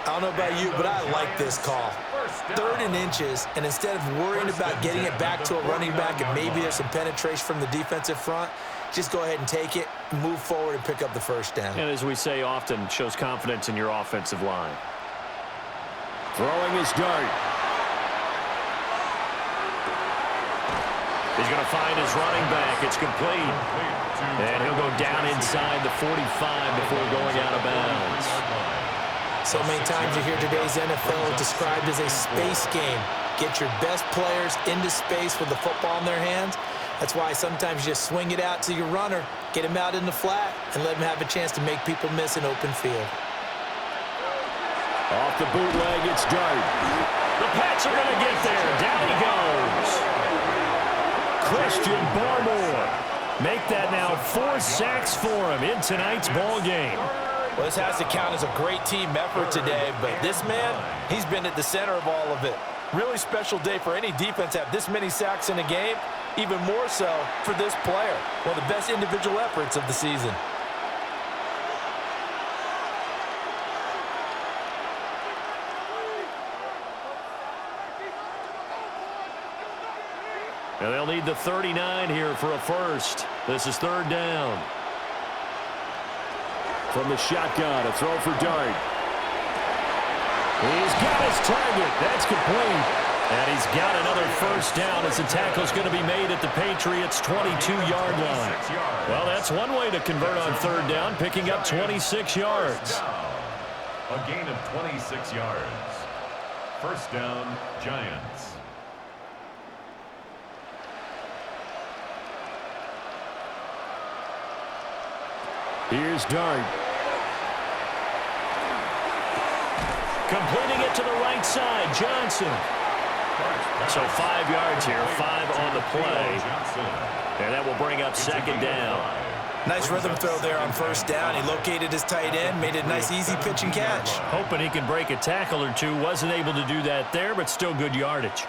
I don't know about you, but I like this call. 3rd and inches, and instead of worrying about getting it back to a running back and maybe there's some penetration from the defensive front, just go ahead and take it, move forward, and pick up the 1st down. And as we say often, shows confidence in your offensive line. Throwing his Dart. He's going to find his running back. It's complete. And he'll go down inside the 45 before going out of bounds. So many times you hear today's NFL described as a space game. Get your best players into space with the football in their hands. That's why sometimes you just swing it out to your runner, get him out in the flat, and let him have a chance to make people miss an open field. Off the bootleg, it's Dart. The Pats are going to get there. Down he goes. Christian Barmore. Make that now 4 sacks for him in tonight's ball game. Well, this has to count as a great team effort today, but this man, he's been at the center of all of it. Really special day for any defense to have this many sacks in a game, even more so for this player. One of the best individual efforts of the season. And they'll need the 39 here for a 1st. This is 3rd down. From the shotgun, a throw for Dart. He's got his target. That's complete. And he's got another 1st down as the tackle's going to be made at the Patriots' 22-yard line. Well, that's one way to convert on 3rd down, picking up 26 yards. A gain of 26 yards. 1st down, Giants. Here's Dart. Completing it to the right side, Johnson. So 5 yards here, 5 on the play. And that will bring up 2nd down. Nice rhythm throw there on first down. He located his tight end, made it a nice easy pitch and catch. Hoping he can break a tackle or two. Wasn't able to do that there, but still good yardage.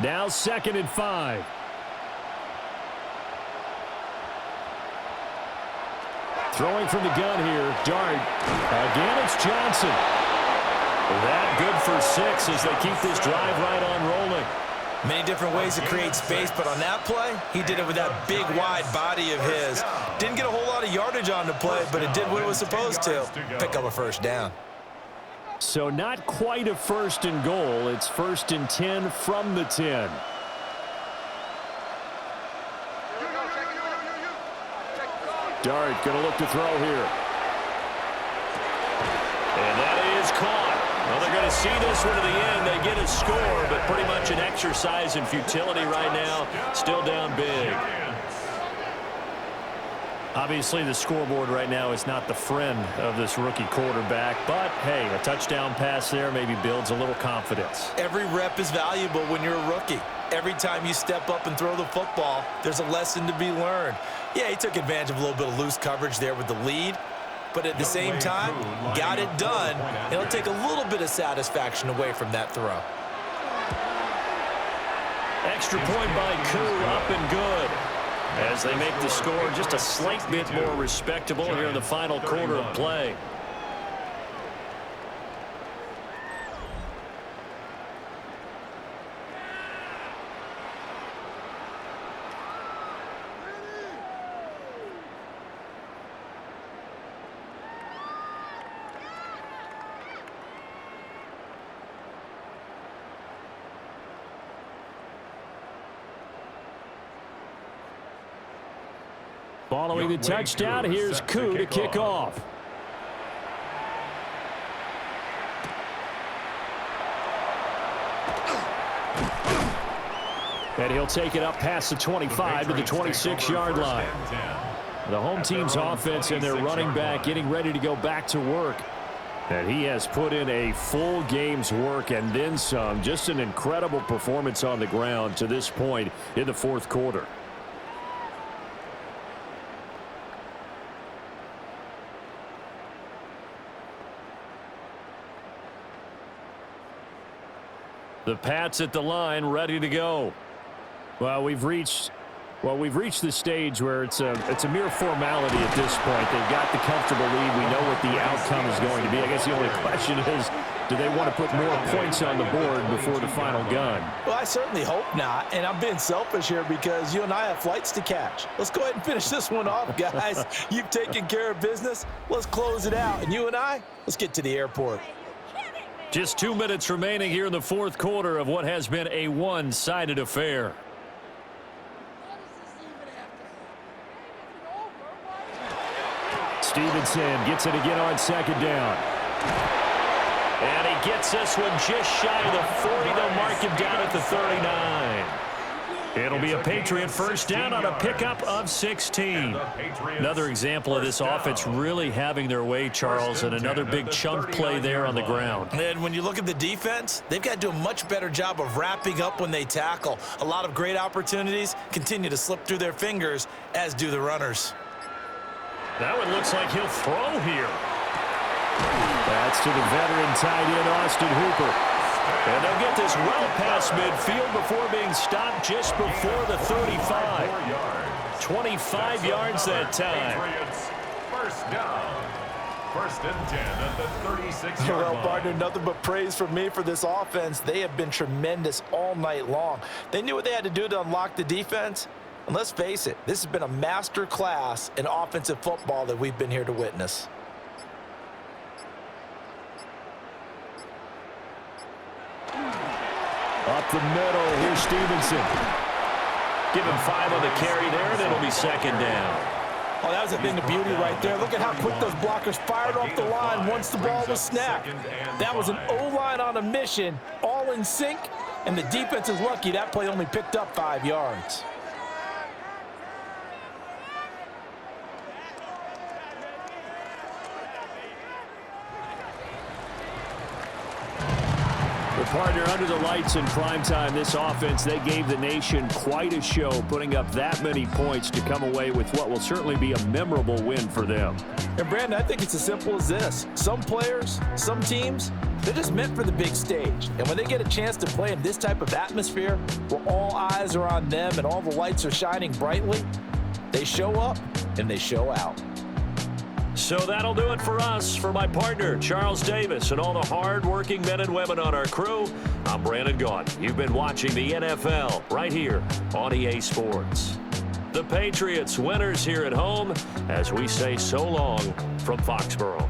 Now 2nd and 5. Throwing from the gun here, Dart. Again, it's Johnson. That good for 6 as they keep this drive right on rolling. Many different ways to create space, but on that play, he did it with that big, wide body of his. Didn't get a whole lot of yardage on the play, but it did what it was supposed to. Pick up a first down. So not quite a 1st and goal. It's 1st and 10 from the 10. Dart going to look to throw here. And that is caught. Well, they're going to see this one to the end. They get a score, but pretty much an exercise in futility right now. Still down big. Obviously, the scoreboard right now is not the friend of this rookie quarterback. But, hey, a touchdown pass there maybe builds a little confidence. Every rep is valuable when you're a rookie. Every time you step up and throw the football, there's a lesson to be learned. Yeah, he took advantage of a little bit of loose coverage there with the lead. But at the same time, got it done. It'll take a little bit of satisfaction away from that throw. Extra point by Koo, up and good. As they make the score just a slight bit more respectable here in the final quarter of play. Following the touchdown, here's Koo to kick off. And he'll take it up past the 25 to the 26-yard line. The home team's offense and their running back getting ready to go back to work. And he has put in a full game's work and then some. Just an incredible performance on the ground to this point in the 4th quarter. The Pats at the line, ready to go. Well, we've reached the stage where it's a mere formality at this point. They've got the comfortable lead. We know what the outcome is going to be. I guess the only question is, do they want to put more points on the board before the final gun? Well, I certainly hope not, and I'm being selfish here because you and I have flights to catch. Let's go ahead and finish this one off, guys. You've taken care of business. Let's close it out, and you and I, let's get to the airport. Just 2 minutes remaining here in the 4th quarter of what has been a one-sided affair. Stevenson gets it again on 2nd down. And he gets this one just shy of the 40. They'll mark him down at the 39. It'll be a Patriot first down on a pickup of 16. Another example of this offense really having their way, Charles, and another big chunk play there on the ground. And when you look at the defense, they've got to do a much better job of wrapping up when they tackle. A lot of great opportunities continue to slip through their fingers, as do the runners. That one looks like he'll throw here. That's to the veteran tight end, Austin Hooper. And they'll get this well past midfield before being stopped just before the 35. 25 yards that time. First down. 1st and 10 at the 36-yard line. Well, partner, nothing but praise from me for this offense. They have been tremendous all night long. They knew what they had to do to unlock the defense. And let's face it, this has been a master class in offensive football that we've been here to witness. Up the middle, here's Stevenson. Give him 5 on the carry there, and it'll be 2nd down. Oh, that was a thing of beauty right there. Look at how quick those blockers fired off the line once the ball was snapped. That was an O-line on a mission, all in sync, and the defense is lucky that play only picked up 5 yards. Partner, under the lights in primetime, this offense, they gave the nation quite a show, putting up that many points to come away with what will certainly be a memorable win for them. And, Brandon, I think it's as simple as this. Some players, some teams, they're just meant for the big stage. And when they get a chance to play in this type of atmosphere where all eyes are on them and all the lights are shining brightly, they show up and they show out. So that'll do it for us. For my partner, Charles Davis, and all the hard-working men and women on our crew, I'm Brandon Gaudin. You've been watching the NFL right here on EA Sports. The Patriots winners here at home as we say so long from Foxborough.